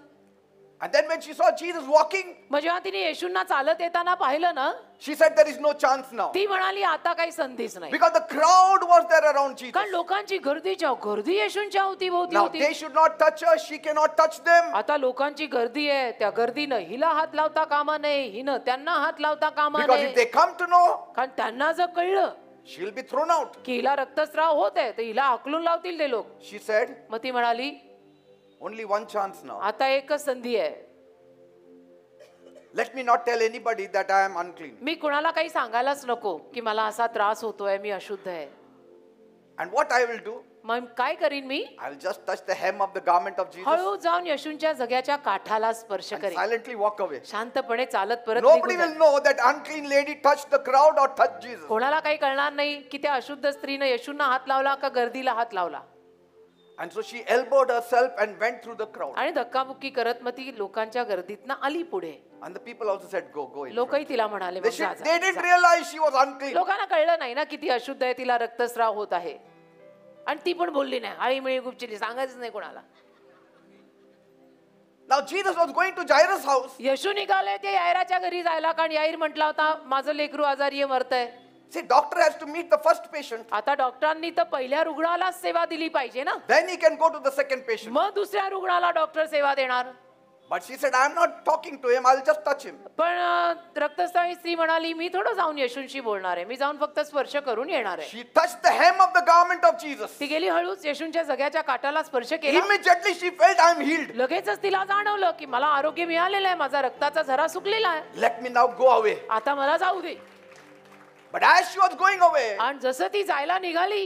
S1: And then when she saw Jesus walking,
S2: मग जेव्हा तिने येशूंना चालत येताना पाहिलं ना,
S1: she said there is no chance now.
S2: ती म्हणाली आता काही संधीच नाही.
S1: Because the crowd was there around Jesus.
S2: कारण लोकांची गर्दी येशूंच्या अवतीभोवती
S1: Now
S2: होती.
S1: they should not touch her, she cannot touch them.
S2: आता लोकांची गर्दी आहे, त्या गर्दीनं हिला हात लावता कामा नये, हिनं त्यांना हात लावता कामा
S1: Because if
S2: नये.
S1: they come to know,
S2: कारण त्यांना जर कळलं
S1: she'll be thrown out.
S2: की हिला रक्तस्राव होत आहे तर हिला हाकलून लावतील ते लोक.
S1: She said,
S2: मग ती म्हणाली
S1: only one chance now.
S2: आता एकच संधी आहे.
S1: Let me not tell anybody that I am unclean.
S2: मी कुणाला काही सांगायलाच नको की मला असा त्रास होतोय, मी अशुद्ध आहे.
S1: And what I will do,
S2: मग काय करीन मी?
S1: I'll just touch the hem of the garment of Jesus
S2: हळू जाऊन येशूंच्या जग्याच्या काठाला स्पर्श
S1: and
S2: करेन.
S1: silently walk away.
S2: शांतपणे चालत परत
S1: Nobody
S2: निघून
S1: will
S2: जाईन.
S1: know that unclean lady touched the crowd or touched Jesus.
S2: कोणाला काही कळणार नाही की त्या अशुद्ध स्त्रीनं येशूंना हात लावला का गर्दीला हात लावला.
S1: And so she elbowed herself and went through the crowd.
S2: आणि धक्काबुक्की करत मग ती लोकांच्या गर्दीतनं आली पुढे.
S1: And the people also said, go in front.
S2: लोकही तिला म्हणाले मग जा,
S1: They
S2: जा,
S1: didn't
S2: जा.
S1: realize she was unclean.
S2: लोकांना कळलं नाही ना किती अशुद्ध आहे, तिला रक्तस्राव होत आहे. आणि ती पण बोलली नाही, आळीमिळी गुपचिली, सांगायचं नाही कोणाला.
S1: Now Jesus was going to Jairus' house.
S2: येशू निघाले ते यायराच्या घरी जायला, कारण याईर म्हटला होता माझं लेकरू आजारी आहे, मरतंय.
S1: See, doctor has to meet the first patient.
S2: आता डॉक्टरांनी तर पहिल्या रुग्णालाच सेवा दिली पाहिजे ना,
S1: Then he can go to the second patient.
S2: मग दुसऱ्या रुग्णाला डॉक्टर सेवा देणार.
S1: But she said, I'm not talking to him, I'll just touch him.
S2: पण रक्तस्रावी स्त्री म्हणाली मी थोडं जाऊन येशूंशी बोलणार आहे, मी जाऊन फक्त स्पर्श करून येणार आहे.
S1: She touched the hem of the garment of Jesus.
S2: ती गेली, हळूच येशूंच्या जग्याच्या काठाला स्पर्श केला.
S1: Immediately she felt, I'm healed.
S2: लगेचच तिला जाणवलं की मला आरोग्य मिळालेलं आहे, माझा रक्ताचा झरा सुकलेला आहे,
S1: Let me now go away.
S2: आता मला जाऊ दे.
S1: But as she was going away,
S2: आणि जसं ती जायला निघाली,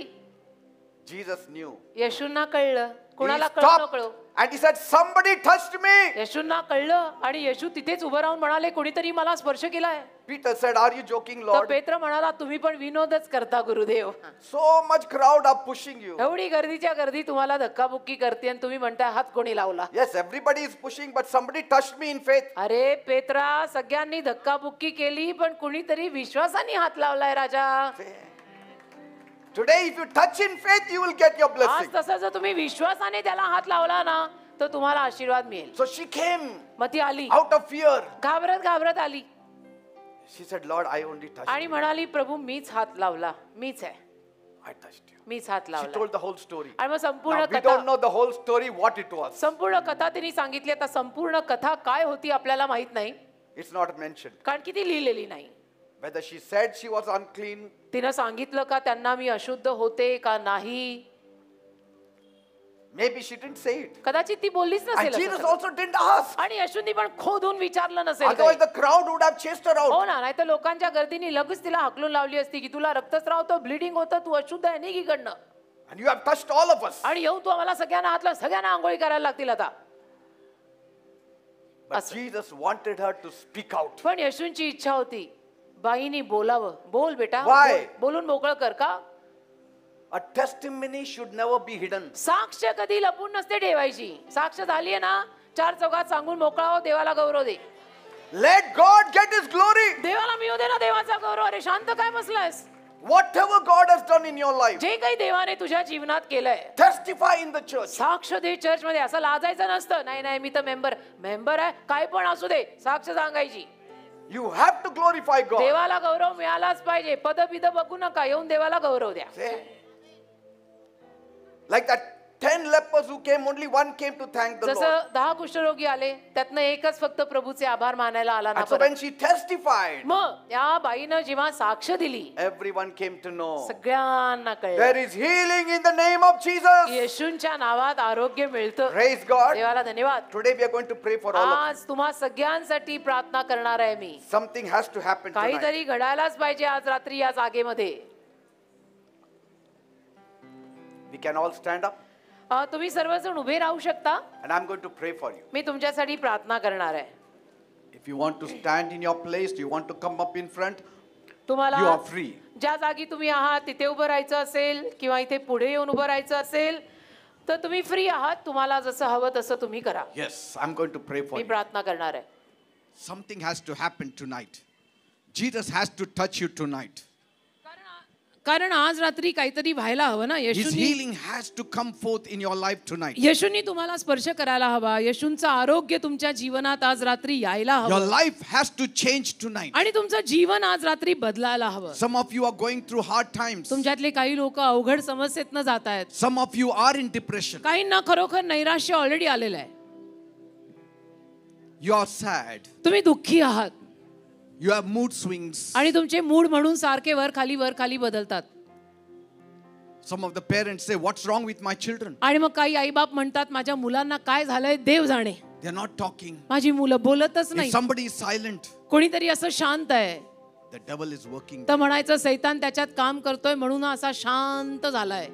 S1: Jesus knew.
S2: येशूंना कळलं.
S1: He
S2: कुणाला कळलं
S1: stopped
S2: कळो,
S1: and he said, somebody touched me.
S2: येशूंना कळलं आणि येशू तिथेच उभं राहून म्हणाले कोणीतरी मला स्पर्श केलाय.
S1: Peter said, are you joking,
S2: तर
S1: Lord?
S2: पेत्र म्हणाला तुम्ही पण विनोदच करता Gurudev.
S1: So much crowd are pushing you.
S2: एवढी गर्दीच्या गर्दी तुम्हाला धक्काबुक्की करते आणि तुम्ही म्हणताय हात कोणी लावला.
S1: Yes, everybody is pushing, but somebody touched me in faith.
S2: अरे पेत्रा, सगळ्यांनी धक्काबुक्की केली पण कुणीतरी विश्वासाने हात लावलाय राजा.
S1: Today, if you touch in faith, you will get your
S2: आज
S1: blessing.
S2: तसं जर तुम्ही विश्वासाने त्याला हात लावला ना तर तुम्हाला आशीर्वाद मिळेल.
S1: So she came
S2: मग ती आली,
S1: out of fear.
S2: घाबरत घाबरत आली
S1: She said, Lord, I only touched
S2: आणि
S1: you.
S2: म्हणाली प्रभू मीच हात लावला, मीच आहे,
S1: I touched you.
S2: मीच हात
S1: She
S2: लावला.
S1: told the whole story.
S2: आणि मग संपूर्ण
S1: Now, we
S2: कथा,
S1: don't know the whole story, what it was.
S2: संपूर्ण कथा तिने सांगितली. आता संपूर्ण कथा काय होती आपल्याला माहित नाही,
S1: It's not mentioned.
S2: कारण की ती लिहिलेली नाही.
S1: Whether she said she was unclean,
S2: तिनं सांगितलं का त्यांना मी अशुद्ध होते का नाही,
S1: maybe she didn't say it.
S2: कदाचित ती बोललीच
S1: And
S2: नसेल
S1: Jesus
S2: असं सगळं.
S1: also didn't ask.
S2: आणि येशूंनी पण खोदून विचारलं नसेल
S1: Otherwise,
S2: काही.
S1: the crowd would have chased her out.
S2: हो ना, नाही तर लोकांच्या गर्दीने लगेच तिला हाकलून लावली असती की तुला रक्तस्राव होतं, ब्लिडिंग होतं, तू अशुद्ध आहे, निघ इकडनं.
S1: And you have touched all of us.
S2: आणि येऊन तू आम्हाला सगळ्यांना हात लाव, सगळ्यांना आंघोळी करायला लागतील आता.
S1: But Jesus wanted her to speak out.
S2: पण येशूंची इच्छा होती बाईनी बोलावं. बोल बेटा,
S1: Why?
S2: बोल. बोलून मोकळं कर. का?
S1: A testimony should never be hidden.
S2: साक्ष कधी लपून नसते ठेवायची. साक्ष झालीये ना, चार चौघात सांगून मोकळा हो, देवाला गौरव दे.
S1: Let God get His glory.
S2: देवाला मिळू दे ना देवाचा गौरव. अरे शांत काय बसलायस?
S1: Whatever God has done in your life,
S2: जे काही देवाने तुझ्या जीवनात केलंय,
S1: testify in the church.
S2: साक्ष दे चर्च मध्ये. असं लाजायचं नसतं. नाही नाही मी तर मेंबर आहे, काय पण असू दे, साक्ष सांगायची.
S1: You have to glorify God.
S2: देवाला गौरव मिळालाच पाहिजे. पदबिद बघू नका, येऊन देवाला गौरव द्या.
S1: Say, like that 10 lepers who came, only one came to thank the Lord.
S2: जसं 10 कुष्ठरोगी आले, त्यातनं एकच फक्त प्रभूचे आभार मानायला आला ना
S1: And so
S2: परत.
S1: when she testified,
S2: मग त्या बाईनं जेव्हा साक्ष दिली,
S1: everyone came to know
S2: सगळ्यांना कळलं
S1: there is healing in the name of Jesus.
S2: येशूंच्या नावात आरोग्य मिळतं.
S1: Praise God.
S2: देवाला धन्यवाद.
S1: Today we are going to pray for all of you.
S2: आज तुम्हा सगळ्यांसाठी प्रार्थना करणार आहे मी.
S1: Something has to happen tonight.
S2: काहीतरी घडायलाच पाहिजे आज रात्री या जागेमध्ये.
S1: We can all stand up
S2: तुम्ही सर्वजण उभे राहू शकता.
S1: and I'm going to pray for you.
S2: मी तुमच्यासाठी प्रार्थना करणार आहे.
S1: If you want to stand in your place, you want to come up in front,
S2: तुम्हाला
S1: you are free.
S2: ज्या जागी तुम्ही आहात तिथे उभं राहायचं असेल किंवा इथे पुढे येऊन उभं राहायचं असेल तर तुम्ही फ्री आहात. तुम्हाला जसं हवं तसं तुम्ही करा.
S1: Yes, I'm going to pray for
S2: me
S1: you.
S2: प्रार्थना करणार आहे.
S1: Something has to happen tonight. Jesus has to touch you tonight.
S2: कारण आज रात्री काहीतरी व्हायला हवं ना.
S3: His
S2: येशूंनी
S3: healing has to come forth in your life tonight.
S2: येशूंनी तुम्हाला स्पर्श करायला हवा. येशूंचं आरोग्य तुमच्या जीवनात आज रात्री यायला
S3: Your
S2: हवं
S3: life has to change tonight.
S2: आणि तुमचं जीवन आज रात्री बदलायला हवं.
S3: Some of you are going through hard times.
S2: तुमच्यातले काही लोक अवघड समस्येतनं जात आहेत.
S3: Some of you are in depression.
S2: काहींना खरोखर नैराश्य ऑलरेडी आलेलं आहे.
S3: You are sad.
S2: तुम्ही दुःखी आहात
S3: You have mood swings.
S2: आणि तुमचे मूड म्हणून सारखे वर खाली बदलतात.
S3: Some of the parents say, "What's wrong with my children?"
S2: आणि मग काही आईबाप म्हणतात माझ्या मुलांना काय झालंय देव जाणे.
S3: They are not talking.
S2: माझी मुलं बोलतच
S3: If
S2: नाही.
S3: somebody is silent,
S2: कोणीतरी असं शांत आहे
S3: the devil is working.
S2: तर म्हणायचं सैतान त्याच्यात काम करतोय म्हणून असा शांत झालाय.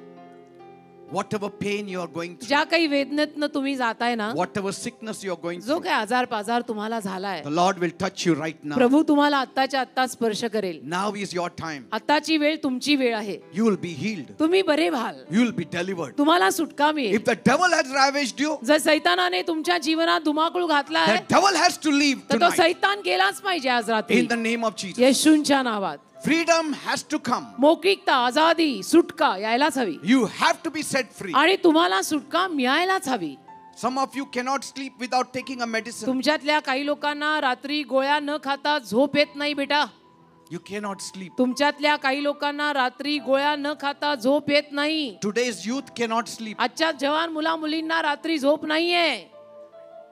S3: Whatever pain you are going through,
S2: ज्या काही वेदनेतनं तुम्ही जाताय ना,
S3: whatever sickness you are going
S2: जो
S3: through,
S2: काही आजार पाजार तुम्हाला झालाय,
S3: the Lord will touch you right now.
S2: प्रभू तुम्हाला आत्ताच्या आत्ता स्पर्श करेल.
S3: Now is your time.
S2: आत्ताची वेळ तुमची वेळ आहे.
S3: You will be healed.
S2: तुम्ही बरे व्हाल.
S3: You will be delivered.
S2: तुम्हाला सुटका मिळेल.
S3: If the devil has ravaged you,
S2: जर सैतानाने तुमच्या जीवनात धुमाकूळ घातलाय
S3: the devil has to leave
S2: तर तो
S3: tonight.
S2: सैतान गेलाच पाहिजे आज रात्री
S3: In the name of Jesus.
S2: येशूंच्या नावात.
S3: Freedom has to come.
S2: मोकळीकता, आजादी, सुटका यायलाच हवी
S3: You have to be set free.
S2: आणि तुम्हाला सुटका मिळायलाच हवी.
S3: Some of you cannot sleep without taking a medicine.
S2: तुमच्यातल्या काही लोकांना रात्री गोळ्या न खाता झोप येत नाही बेटा.
S3: You cannot sleep.
S2: तुमच्यातल्या काही लोकांना रात्री गोळ्या न खाता झोप येत नाही.
S3: Today's youth cannot sleep.
S2: आजच्या जवान मुला मुलींना रात्री झोप नाहीये.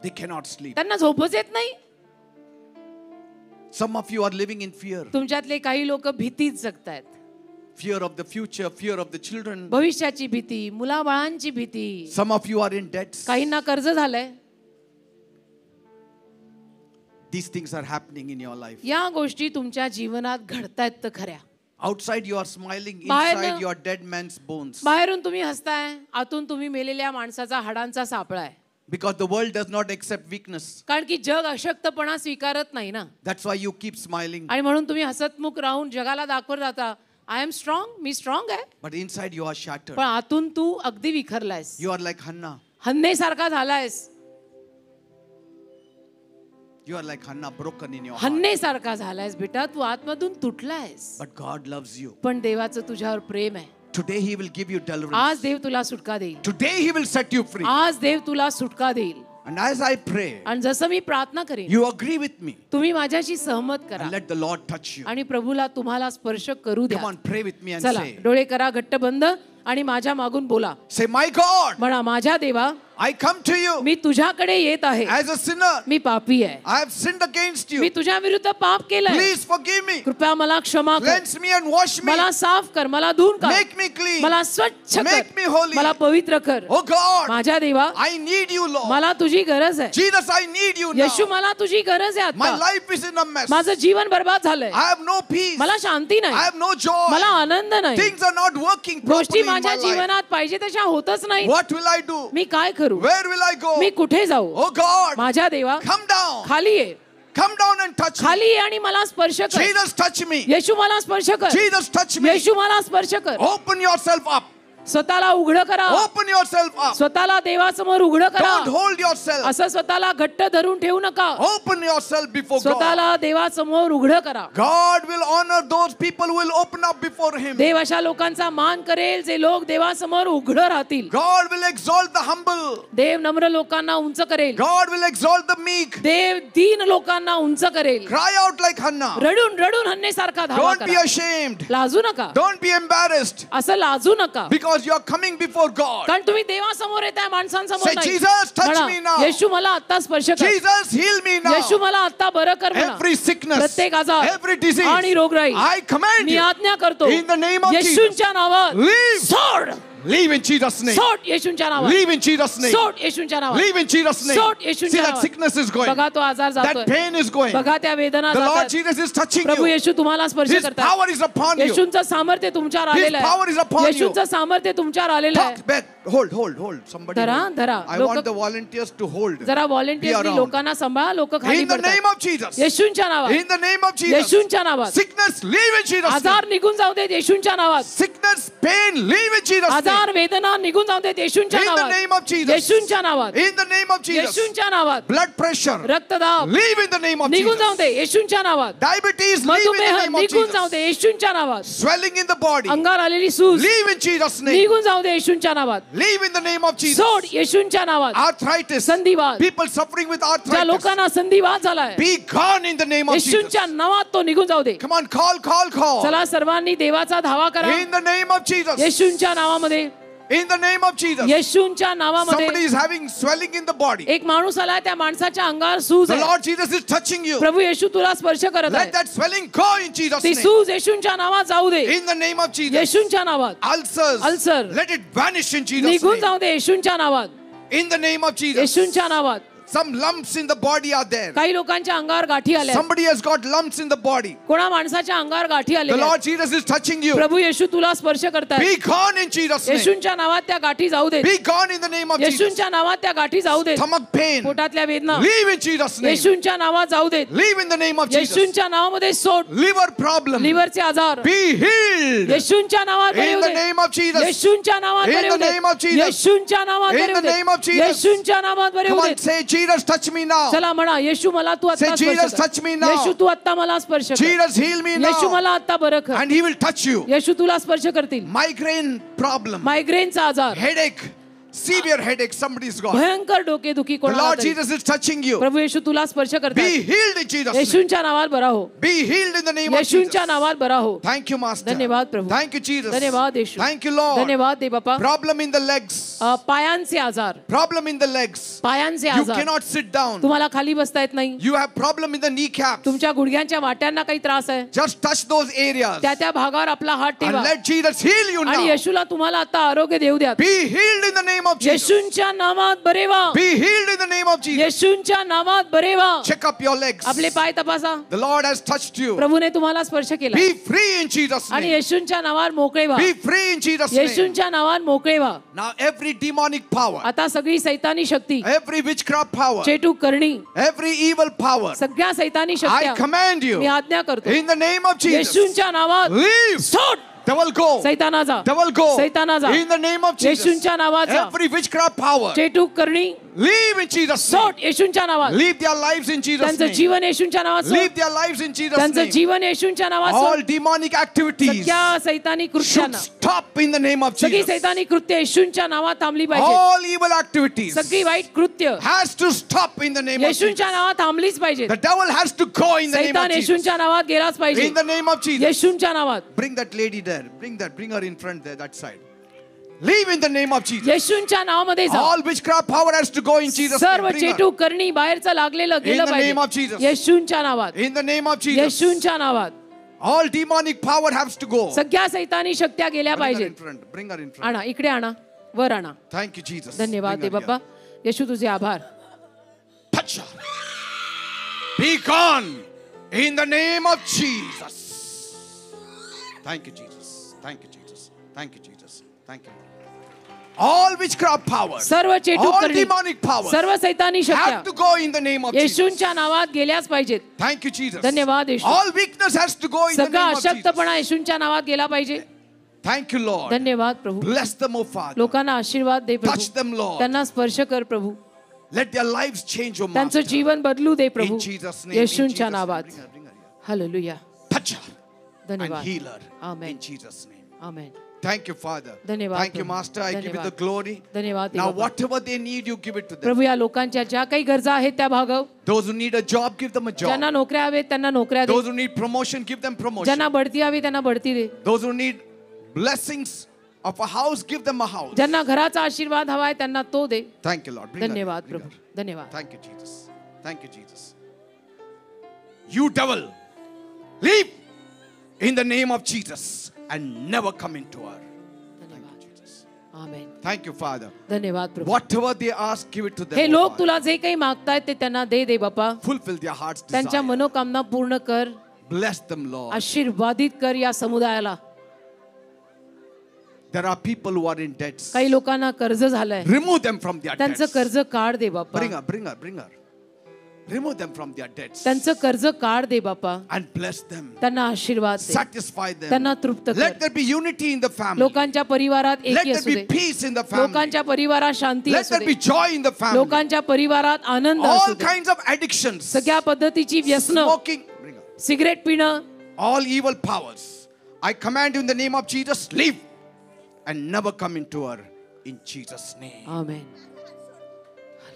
S3: They cannot sleep.
S2: त्यांना झोपच येत नाही.
S3: Some of you are living in fear.
S2: तुमच्यातले काही लोक भीतीत जगतायत.
S3: Fear of the future, fear of the children.
S2: भविष्याची भीती, मुलाबाळांची भीती.
S3: Some of you are in debts.
S2: काहींना कर्ज झालंय.
S3: These things are happening in your life.
S2: या गोष्टी तुमच्या जीवनात घडतायत तर खऱ्या.
S3: Outside you are smiling,
S2: बाहेरनं-
S3: inside you are dead man's bones.
S2: बाहेरून तुम्ही हसताय, आतून तुम्ही मेलेल्या माणसाचा हाडांचा सापळा आहे.
S3: Because the world does not accept weakness.
S2: कारण की जग अशक्तपणा स्वीकारत नाही ना.
S3: That's why you keep smiling.
S2: आणि म्हणून तुम्ही हसतमुख राहून जगाला दाखवत जाता आय एम स्ट्रॉंग, मी स्ट्रॉंग आहे.
S3: But inside you are shattered.
S2: पण आतून तू अगदी विखरलायस.
S3: You are like Hannah.
S2: हन्नेसारखा झालायस.
S3: You are like Hannah, broken in your heart.
S2: हन्नेसारखा झालायस बेटा. तू आतमधून तुटलायस.
S3: But God loves you.
S2: पण देवाचं तुझ्यावर प्रेम आहे.
S3: Today He will give you deliverance.
S2: आज देव तुला सुटका देईल.
S3: Today He will set you free.
S2: आज देव तुला सुटका देईल.
S3: And as I pray,
S2: आणि जसं मी प्रार्थना करेन
S3: you agree with me.
S2: तुम्ही माझ्याशी सहमत करा
S3: And let the Lord touch you.
S2: आणि प्रभूला तुम्हाला स्पर्श करू द्या.
S3: Come on, pray with me and
S2: चला
S3: say,
S2: डोळे करा घट्ट बंद आणि माझ्या मागून बोला.
S3: say, my God,
S2: म्हणा माझ्या देवा
S3: I come to you
S2: मी तुझ्याकडे येत आहे.
S3: as a sinner.
S2: मी पापी आहे.
S3: I have sinned against you.
S2: मी तुझ्या विरुद्ध पाप केलंय.
S3: Please forgive me.
S2: कृपया मला क्षमा कर.
S3: Cleanse me and wash me.
S2: मला साफ कर, मला धुवून काढ,
S3: Make me clean.
S2: मला स्वच्छ
S3: Make me
S2: कर,
S3: holy.
S2: मला पवित्र कर.
S3: Oh God,
S2: माझ्या देवा
S3: I need you, Lord.
S2: मला तुझी गरज आहे.
S3: Jesus, I need you
S2: Yeshu
S3: now.
S2: मला तुझी गरज आहे
S3: My
S2: आता.
S3: life is in a mess.
S2: माझं जीवन बर्बाद झालंय.
S3: I have no peace.
S2: मला शांती
S3: I
S2: नाही.
S3: have no joy.
S2: मला आनंद नाही.
S3: Things are not working
S2: गोष्टी
S3: properly in
S2: माझ्या
S3: my life.
S2: जीवनात पाहिजे तशा होतच नाही.
S3: What will I do?
S2: मी काय करू?
S3: Where will I go?
S2: मी कुठे जाऊ?
S3: Oh God,
S2: माझ्या देवा
S3: come down.
S2: खाली ये.
S3: Come down and touch me.
S2: खाली ये आणि मला स्पर्श कर.
S3: Jesus, touch me.
S2: येशू मला स्पर्श कर.
S3: Jesus, touch me.
S2: येशू मला स्पर्श कर.
S3: Open yourself up.
S2: स्वतःला उघडं करा.
S3: Open yourself up.
S2: स्वतःला देवासमोर उघडं करा.
S3: Don't hold yourself.
S2: असं स्वतःला घट्ट धरून ठेवू नका.
S3: Open yourself before God.
S2: स्वतःला देवासमोर उघडं करा.
S3: God will honor those people who will open up before Him.
S2: देव अशा लोकांचा मान करेल जे लोक देवासमोर उघडं राहतील.
S3: God will exalt the humble.
S2: देव नम्र लोकांना उंच करेल.
S3: God will exalt the meek.
S2: देव दीन लोकांना उंच करेल.
S3: Cry out like Hannah.
S2: रडून रडून हन्नेसारखा धावा
S3: Don't be
S2: करा.
S3: ashamed.
S2: लाजू नका.
S3: Don't be embarrassed.
S2: असं लाजू नका.
S3: Because you are coming before God.
S2: कारण तुम्ही देवासमोर येताय, माणसांसमोर
S3: Say,
S2: नाही.
S3: Jesus, touch
S2: म्हणा,
S3: me now.
S2: येशू मला आता स्पर्श कर.
S3: Jesus, heal me now.
S2: येशू मला आता बरं कर म्हणा.
S3: Every sickness,
S2: प्रत्येक आजार
S3: every disease,
S2: आणि रोगराई
S3: I command
S2: मी
S3: you.
S2: आज्ञा करतो
S3: In the name of
S2: येशूंच्या नावात
S3: Leave.
S2: सोड.
S3: Leave in Jesus' name.
S2: सोड येशूंच्या नावात.
S3: Leave in Jesus' name.
S2: सोड येशूंच्या नावात.
S3: Leave in Jesus' name.
S2: सोड
S3: See
S2: येशूंच्या
S3: that
S2: नावात.
S3: sickness is going.
S2: बघा तो आजार
S3: That
S2: जातोय.
S3: pain is going.
S2: बघा त्या वेदना
S3: The Lord
S2: जातात.
S3: Jesus is touching
S2: Prabhu
S3: you.
S2: येशू तुम्हाला स्पर्श
S3: His
S2: करतात.
S3: power is upon you.
S2: येशूंचं सामर्थ्य तुमच्यावर
S3: His
S2: आलेलं
S3: power is
S2: आहे.
S3: upon you.
S2: येशूंचं सामर्थ्य तुमच्यावर आलेलं आहे.
S3: Talk back. Hold. Somebody.
S2: धरा,
S3: hold.
S2: धरा.
S3: I
S2: लोक-
S3: want the volunteers to hold.
S2: जरा
S3: Be
S2: व्हॉलेंटियर्सनी
S3: around.
S2: लोकांना सांभाळा. लोक खाली
S3: In the name
S2: पडतात.
S3: of Jesus.
S2: येशूंच्या नावात.
S3: In the name of Jesus.
S2: येशूंच्या नावात.
S3: Sickness, leave in Jesus' name.
S2: आजार निघून जाऊ देत येशूंच्या नावात.
S3: Sickness, pain, leave in Jesus' name.
S2: आजार वेदना निघून जाऊ देत येशूंच्या
S3: In the
S2: नावात.
S3: name of Jesus.
S2: येशूंच्या नावात.
S3: In the name of Jesus.
S2: येशूंच्या नावात.
S3: Blood pressure.
S2: रक्तदाब
S3: Leave in the name of
S2: निघून जाऊ
S3: Jesus.
S2: दे येशूंच्या नावात.
S3: Diabetes. Leave in
S2: मधुमेह
S3: the name of
S2: निघून जाऊ
S3: Jesus.
S2: दे येशूंच्या नावात.
S3: Swelling in the body.
S2: अंगावर आलेली सूज
S3: Leave in Jesus' name.
S2: निघून जाऊ दे येशूंच्या नावात.
S3: Leave in the name of Jesus.
S2: सोड येशूंच्या नावात.
S3: Arthritis.
S2: संधिवात.
S3: People suffering with
S2: ज्या
S3: arthritis.
S2: लोकांना संधिवात झालाय
S3: Be gone in the name of Jesus.
S2: येशूंच्या नावात तो निघून जाऊ दे.
S3: Come on, call.
S2: चला सर्वांनी देवाचा धावा करा
S3: In the name of Jesus.
S2: येशूंच्या नावामध्ये.
S3: In the name of Jesus.
S2: येशूंच्या नावामध्ये.
S3: Somebody is having swelling in the body.
S2: एक माणूस आलाय त्या माणसाच्या अंगावर सूज
S3: The
S2: आहे.
S3: Lord Jesus is touching you.
S2: प्रभू येशू तुला स्पर्श करत
S3: Let
S2: आहे.
S3: that swelling go in Jesus'
S2: ती
S3: name.
S2: सूज येशूंच्या नावात जाऊ दे.
S3: In the name of Jesus.
S2: येशूंच्या नावात.
S3: Ulcers.
S2: Ulcer.
S3: Let it vanish in Jesus'
S2: निघून
S3: name.
S2: जाऊ दे येशूंच्या नावात.
S3: In the name of Jesus.
S2: येशूंच्या नावात.
S3: Some lumps in the body are there.
S2: काही लोकांच्या अंगावर गाठी आल्या.
S3: Somebody has got lumps in the body.
S2: कोणा माणसाच्या अंगावर गाठी
S3: The
S2: आल्या.
S3: Lord Jesus is touching you.
S2: प्रभू येशू तुला स्पर्श करताय.
S3: Be gone in Jesus' name.
S2: येशूंच्या नावात त्या गाठी जाऊ दे.
S3: Be gone in the name of Jesus.
S2: येशूंच्या नावात त्या गाठी जाऊ दे.
S3: Stomach pain.
S2: पोटातल्या वेदना
S3: Leave in Jesus' name.
S2: येशूंच्या नावात जाऊ देत.
S3: Leave in the name of Jesus.
S2: येशूंच्या नावामध्ये सोड.
S3: Liver problem.
S2: लिव्हरचे आजार
S3: Be healed.
S2: येशूंच्या नावात बरे
S3: In
S2: होऊ
S3: the
S2: they.
S3: name of Jesus.
S2: येशूंच्या नावात
S3: In
S2: बरे
S3: the
S2: होऊ दे.
S3: name of Jesus.
S2: येशूंच्या नावात
S3: In
S2: बरे होऊ
S3: the name of
S2: they.
S3: Jesus.
S2: येशूंच्या नावात बरे
S3: Come
S2: होऊ
S3: on,
S2: they.
S3: say, Jesus, touch me now.
S2: चला म्हणा येशू मला तू आता
S3: Say, Jesus, touch me now.
S2: येशू तू आता मला स्पर्श कर.
S3: Jesus, heal me
S2: येशू
S3: now.
S2: मला आता बरं कर.
S3: And He will touch you.
S2: येशू तुला स्पर्श करतील.
S3: Migraine problem.
S2: मायग्रेनचा आजार,
S3: Headache. Severe headache. Somebody's got.
S2: भयंकर डोकेदुखी
S3: The
S2: कोणाला
S3: Lord
S2: तरी.
S3: Jesus is touching you.
S2: प्रभू येशू तुला स्पर्श
S3: Be
S2: करतात.
S3: healed in Jesus' name.
S2: येशूंच्या नावात बरा हो.
S3: Be healed in the name of Jesus.
S2: येशूंच्या नावात बरा हो.
S3: Thank you, Master.
S2: धन्यवाद प्रभू.
S3: Thank you, Jesus.
S2: धन्यवाद येशू.
S3: Thank you, Lord.
S2: धन्यवाद दे बापा.
S3: Problem in the legs.
S2: पायांचे आजार,
S3: Problem in the legs.
S2: पायांचे
S3: You
S2: आजार.
S3: cannot sit down.
S2: तुम्हाला खाली बसता येत नाही.
S3: You have problem in the kneecaps.
S2: तुमच्या गुडघ्यांच्या वाट्यांना काही त्रास आहे.
S3: Just touch those areas.
S2: त्या भागावर आपला हात
S3: And
S2: ठेवा
S3: let Jesus heal you
S2: आणि
S3: now.
S2: येशूला तुम्हाला आता आरोग्य देऊ द्या.
S3: Be healed in the name of Jesus.
S2: येशूंच्या नावात बरे व्हा.
S3: Be healed in the name of Jesus.
S2: येशूंच्या नावात बरे व्हा.
S3: Check up your legs.
S2: आपले पाय तपासा.
S3: The Lord has touched you.
S2: प्रभूने तुम्हाला स्पर्श केला
S3: Be free in Jesus'
S2: आणि
S3: name.
S2: येशूंच्या नावात मोकळे व्हा.
S3: Be free in Jesus' name.
S2: येशूंच्या नावात मोकळे व्हा.
S3: Now every demonic power,
S2: आता सगळी सैतानी शक्ती,
S3: every witchcraft power,
S2: चेटूक करणी,
S3: every evil power,
S2: सगळ्या सैतानी
S3: I
S2: शक्त्या
S3: command
S2: मी
S3: you
S2: आज्ञा करतो
S3: in the name of Jesus.
S2: येशूंच्या नावात
S3: Leave.
S2: सोड.
S3: Devil go.
S2: सैताना जा.
S3: Devil go.
S2: सैताना जा.
S3: In the name of Jesus.
S2: येशूंच्या नावात जा.
S3: Every witchcraft power,
S2: चेटूक करणी
S3: leave in Jesus'
S2: सोड.
S3: name.
S2: येशूंच्या नावात.
S3: Leave their lives in Jesus'
S2: त्यांचं
S3: name.
S2: जीवन येशूंच्या नावात सोड.
S3: Leave their lives in Jesus'
S2: त्यांचं
S3: name.
S2: जीवन येशूंच्या नावात
S3: All
S2: सोड.
S3: demonic activities
S2: सगळ्या सैतानी
S3: should
S2: कृत्यांना,
S3: stop in the name of
S2: सगळी
S3: Jesus.
S2: सैतानी कृत्य येशूंच्या नावात थांबली पाहिजे.
S3: All evil activities
S2: सगळी वाईट कृत्य
S3: has to stop in the name of Jesus.
S2: येशूंच्या नावात थांबलीच पाहिजे.
S3: The devil has to go in the name of
S2: सैतान
S3: Jesus.
S2: येशूंच्या नावात गेलाच पाहिजे.
S3: In the name of Jesus.
S2: येशूंच्या नावात.
S3: Bring that lady there. Bring her in front there, that side. Leave in the name of Jesus.
S2: येशूंच्या नावामध्ये जा.
S3: All witchcraft power has to go in Jesus' name.
S2: सर्व
S3: Bring her.
S2: चेटूक करणी बाहेरचं लागलेलं गेलं
S3: the name of
S2: पाहिजे.
S3: Jesus.
S2: येशूंच्या नावात.
S3: In the name of Jesus.
S2: येशूंच्या नावात.
S3: All demonic power has to go.
S2: सगळ्या सैतानी शक्त्या गेल्या
S3: Bring her
S2: पाहिजेत.
S3: in front. Bring her in front.
S2: आणा इकडे आणा, वर आणा.
S3: Thank you, Jesus.
S2: धन्यवाद
S3: Bring
S2: they
S3: her
S2: Bappa.
S3: here.
S2: येशू तुझे आभार.
S3: Touch her. Be gone in the name of Jesus. Thank you, Jesus. Thank you, Jesus. Thank you, Jesus. Thank you. All witchcraft powers,
S2: सर्व चेटूक
S3: all
S2: करणी,
S3: demonic powers
S2: सर्व सैतानी
S3: have
S2: शक्त्या
S3: to go in the name of Jesus.
S2: येशूंच्या नावात गेल्याच पाहिजेत.
S3: Thank you, Jesus.
S2: धन्यवाद येशू.
S3: All weakness has to go in the
S2: सगळा
S3: name of Jesus.
S2: अशक्तपणा येशूंच्या नावात गेला पाहिजे.
S3: Thank you, Lord.
S2: धन्यवाद प्रभू.
S3: Bless them, O Father.
S2: लोकांना आशीर्वाद दे
S3: Touch
S2: प्रभू.
S3: them, Lord.
S2: त्यांना स्पर्श कर प्रभू.
S3: Let their lives change, O
S2: त्यांचं
S3: Master.
S2: जीवन बदलू दे प्रभू.
S3: In Jesus' name. In Jesus'
S2: येशूंच्या
S3: name.
S2: नावात.
S3: Bring her here.
S2: Hallelujah.
S3: Touch her and
S2: धन्यवाद.
S3: heal her.
S2: Amen.
S3: In Jesus' name.
S2: Amen.
S3: Thank you, Father.
S2: धन्यवाद
S3: Thank you,
S2: Prabhu.
S3: Master. I give you the
S2: धन्यवाद.
S3: glory.
S2: धन्यवाद
S3: Now,
S2: देवा.
S3: whatever they need, you give it to them.
S2: प्रभू या लोकांच्या ज्या काही गरजा आहेत त्या भागव.
S3: Those who need a job, give them a job.
S2: ज्यांना नोकऱ्या हवेत त्यांना नोकऱ्या दे.
S3: Those who need promotion, give them promotion.
S2: ज्यांना बढती हवी त्यांना बढती दे.
S3: Those who need blessings of a house, give them a house.
S2: ज्यांना घराचा आशीर्वाद हवाय त्यांना तो दे.
S3: Thank you, Lord. Bring her,
S2: धन्यवाद
S3: bring
S2: प्रभू.
S3: her.
S2: धन्यवाद.
S3: Thank you, Jesus. Thank you, Jesus. You devil, leave in the name of Jesus and never come into her. Thank you, Jesus.
S2: Amen.
S3: Thank you, Father.
S2: धन्यवाद प्रभू.
S3: Whatever they ask, give it to them.
S2: हे
S3: O
S2: लोक
S3: Father.
S2: तुला जे काही मागतायत ते त्यांना दे दे बापा.
S3: Fulfill their heart's
S2: त्यांच्या
S3: desire.
S2: मनोकामना पूर्ण कर.
S3: Bless them, Lord.
S2: आशीर्वादित कर या समुदायाला.
S3: There are people who are in debts.
S2: काही लोकांना कर्ज झालंय.
S3: Remove them from their
S2: त्यांचं
S3: debts.
S2: कर्ज काढ दे बापा.
S3: Bring her, bring her, bring her. Remove them from their debts
S2: त्यांचं कर्ज काढ दे बापा,
S3: and bless them.
S2: त्यांना आशीर्वाद दे,
S3: Satisfy them.
S2: त्यांना तृप्त
S3: Let
S2: कर.
S3: there be unity in the family.
S2: लोकांच्या परिवारात
S3: Let
S2: एकी
S3: there
S2: असू
S3: be
S2: they,
S3: peace in the family.
S2: लोकांच्या परिवारात शांती
S3: Let
S2: असू
S3: there be
S2: they,
S3: joy in the family.
S2: लोकांच्या परिवारात आनंद असू
S3: All
S2: they.
S3: kinds of addictions.
S2: सगळ्या पद्धतीची व्यसनं,
S3: Smoking. Bring up.
S2: सिगरेट पिणं,
S3: All evil powers. I command you in the name of Jesus, leave and never come into her in Jesus' name.
S2: Amen.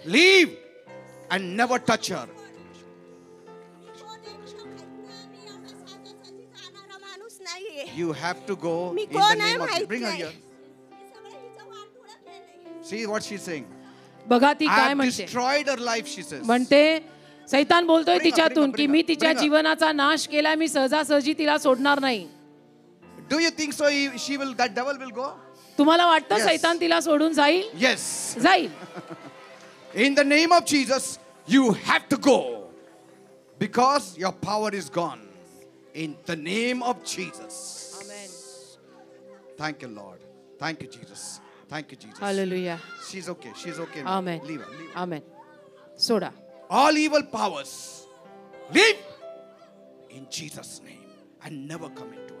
S3: Leave and never touch her.
S4: माणूस नाहीये.
S3: You have to go
S4: me
S3: in the
S4: कोण आहे
S3: name of
S4: माहित
S3: bring her
S4: नाही.
S3: here. See what she's saying.
S2: बघा ती
S3: I
S2: काय
S3: have
S2: म्हणते.
S3: destroyed her life, she says.
S2: म्हणते सैतान बोलतोय
S3: Bring her,
S2: तिच्यातून
S3: bring
S2: की
S3: her,
S2: मी
S3: bring
S2: तिच्या
S3: her.
S2: जीवनाचा नाश केलाय, मी सहजासहजी तिला सोडणार नाही.
S3: Do you think so? She will, that devil will go?
S2: तुम्हाला वाटतं
S3: Yes.
S2: सैतान तिला सोडून जाईल?
S3: Yes.
S2: जाईल.
S3: In the name of Jesus, you have to go because your power is gone. In the name of Jesus.
S2: Amen.
S3: Thank you, Lord. Thank you, Jesus. Thank you, Jesus.
S2: Hallelujah.
S3: She's okay. She's okay. now.
S2: Amen.
S3: Leave her. Leave her.
S2: Amen. Soda.
S3: All evil powers, leave in Jesus' name and never come into her.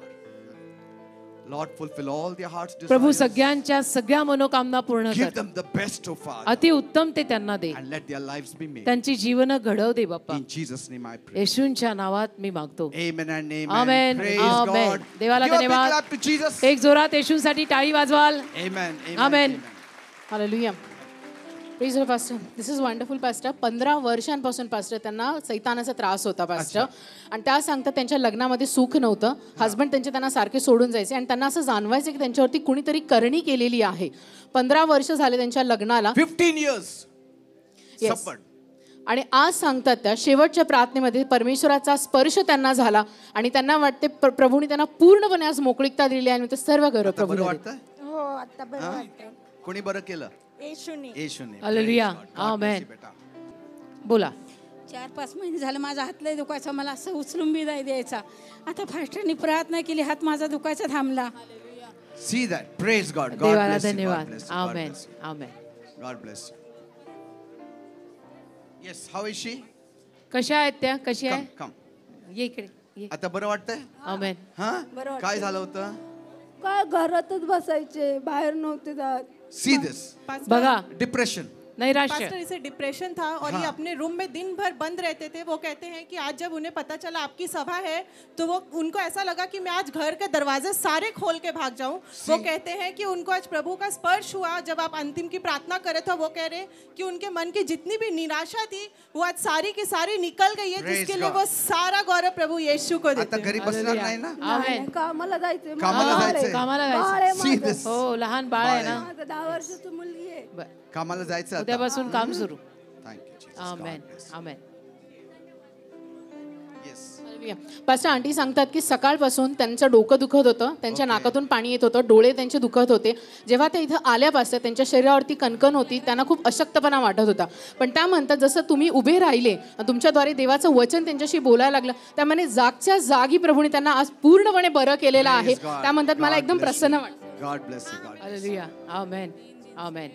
S3: Lord, fulfill all their hearts'
S2: Prabhu
S3: desires.
S2: सगळ्यांच्या सगळ्या मनोकामना पूर्ण
S3: Give
S2: कर.
S3: them the best, oh Father,
S2: अति उत्तम ते त्यांना दे.
S3: and let their lives be made.
S2: त्यांची जीवन घडव दे बाप्पा.
S3: In Jesus' name I pray.
S2: येशूंच्या नावात मी मागतो.
S3: Amen and amen.
S2: Amen.
S3: Praise
S2: Amen.
S3: God.
S2: देवाला
S3: Give a big
S2: धन्यवाद.
S3: clap to Jesus.
S2: एक जोरात येशूंसाठी टाळी वाजवाल.
S3: Amen. Amen.
S2: Amen.
S5: Hallelujah. Praise the Lord, Pastor. This is wonderful, Pastor. 15 वर्षांपासून pastor त्यांना सैतानाचा त्रास होता पास्टर, आणि त्या सांगतात त्यांच्या लग्नामध्ये सुख नव्हतं. हस्बंड त्यांचे त्यांना सारखे सोडून जायचे आणि त्यांना असं जाणवायचं की त्यांच्यावरती कुणीतरी करणी केलेली आहे. 15 वर्ष झाले त्यांच्या लग्नाला.
S3: 15 years.
S5: Yes.
S3: Suffered.
S5: आणि आज सांगतात त्या शेवटच्या प्रार्थनेमध्ये परमेश्वराचा स्पर्श त्यांना झाला आणि त्यांना वाटते प्रभूने त्यांना पूर्णपणे आज मोकळीकता दिली आणि ते सर्व गौरव
S3: आता बरं
S5: प्रभूला
S3: वाटतं?
S4: हो आता बरं वाटतंय.
S3: कोणी बरं केलं?
S4: येशूने.
S3: येशूने.
S2: Hallelujah.
S3: Praise God. God bless
S2: Amen.
S3: you, बेटा.
S2: बोला.
S6: 4-5 महिने झालं माझा हात लय दुखायचा, मला असं उचलून बी नाही द्यायचा. आता फास्टरनी प्रार्थना केली, हात माझा दुखायचा थांबला.
S3: See that. Praise God. God
S2: देवाला
S3: bless you. God
S2: धन्यवाद.
S3: bless you. God
S2: amen.
S3: bless you.
S2: Amen.
S3: God bless you. Yes, how is she?
S2: कशा आहेत त्या? कशी
S3: Come,
S2: आहे?
S3: come.
S2: ये इकडे ये.
S3: आता बरं वाटतंय?
S2: आमेन.
S3: हा?
S4: बरं वाटतंय.
S3: काय झालं होतं?
S4: काय घरातच बसायचे, बाहेर नव्हते जात.
S3: See this.
S2: बघा,
S3: Depression.
S2: नैराश्य.
S7: पास्टर इसे डिप्रेशन था और ये अपने रूम में दिन भर बंद रहते थे. वो कहते हैं कि आज जब उन्हें पता चला आपकी सभा है तो वो उनको ऐसा लगा कि मैं आज घर के दरवाजे सारे खोल के भाग जाऊं. वो कहते हैं कि उनको आज प्रभु का स्पर्श हुआ जब आप अंतिम की प्रार्थना करे तो वो कह रहे कि उनके मन की जितनी भी निराशा थी वो आज सारी की सारी निकल गई है,
S3: Praise
S7: जिसके लिए
S3: God.
S7: वो सारा गौरव प्रभु यीशु को
S3: आता
S7: देते हैं.
S3: घरी बसणार नाही ना?
S2: आमेन.
S4: कामाला जायचे.
S3: कामाला
S4: माझं बाळ आहे.
S3: जायचंय.
S2: कामाला
S4: बाळ
S2: जायचं.
S4: आहे
S3: See
S4: माझं.
S3: this.
S2: हो, लहान बाळ आहे ना.
S4: माझं 10 वर्षाची मुलगी आहे.
S2: बर.
S3: कामाला जायचं आता.
S2: उद्यापासून काम सुरू.
S3: Thank you, Jesus.
S2: Amen.
S3: God bless you.
S2: Amen.
S3: Yes.
S5: Pastor aunty सांगतात की सकाळपासून त्यांचं डोकं दुखत होतं, त्यांच्या नाकातून पाणी येत होतं, डोळे त्यांचे दुखत होते. जेव्हा ते इथं आल्या पास्टर त्यांच्या शरीरावरती कणकण होती, त्यांना खूप अशक्तपणा वाटत होता. पण त्या म्हणतात जसं तुम्ही उभे राहिले, तुमच्याद्वारे देवाचं वचन त्यांच्याशी बोलायला लागलं, त्यामुळे जागच्या जागी प्रभूने त्यांना आज पूर्णपणे बरं केलेलं आहे.
S3: Praise God.
S5: त्या म्हणतात मला
S3: God
S5: एकदम
S3: bless
S5: प्रसन्न
S3: you.
S5: वाटतं.
S3: God bless you. God bless you.
S2: Hallelujah. Amen. Amen.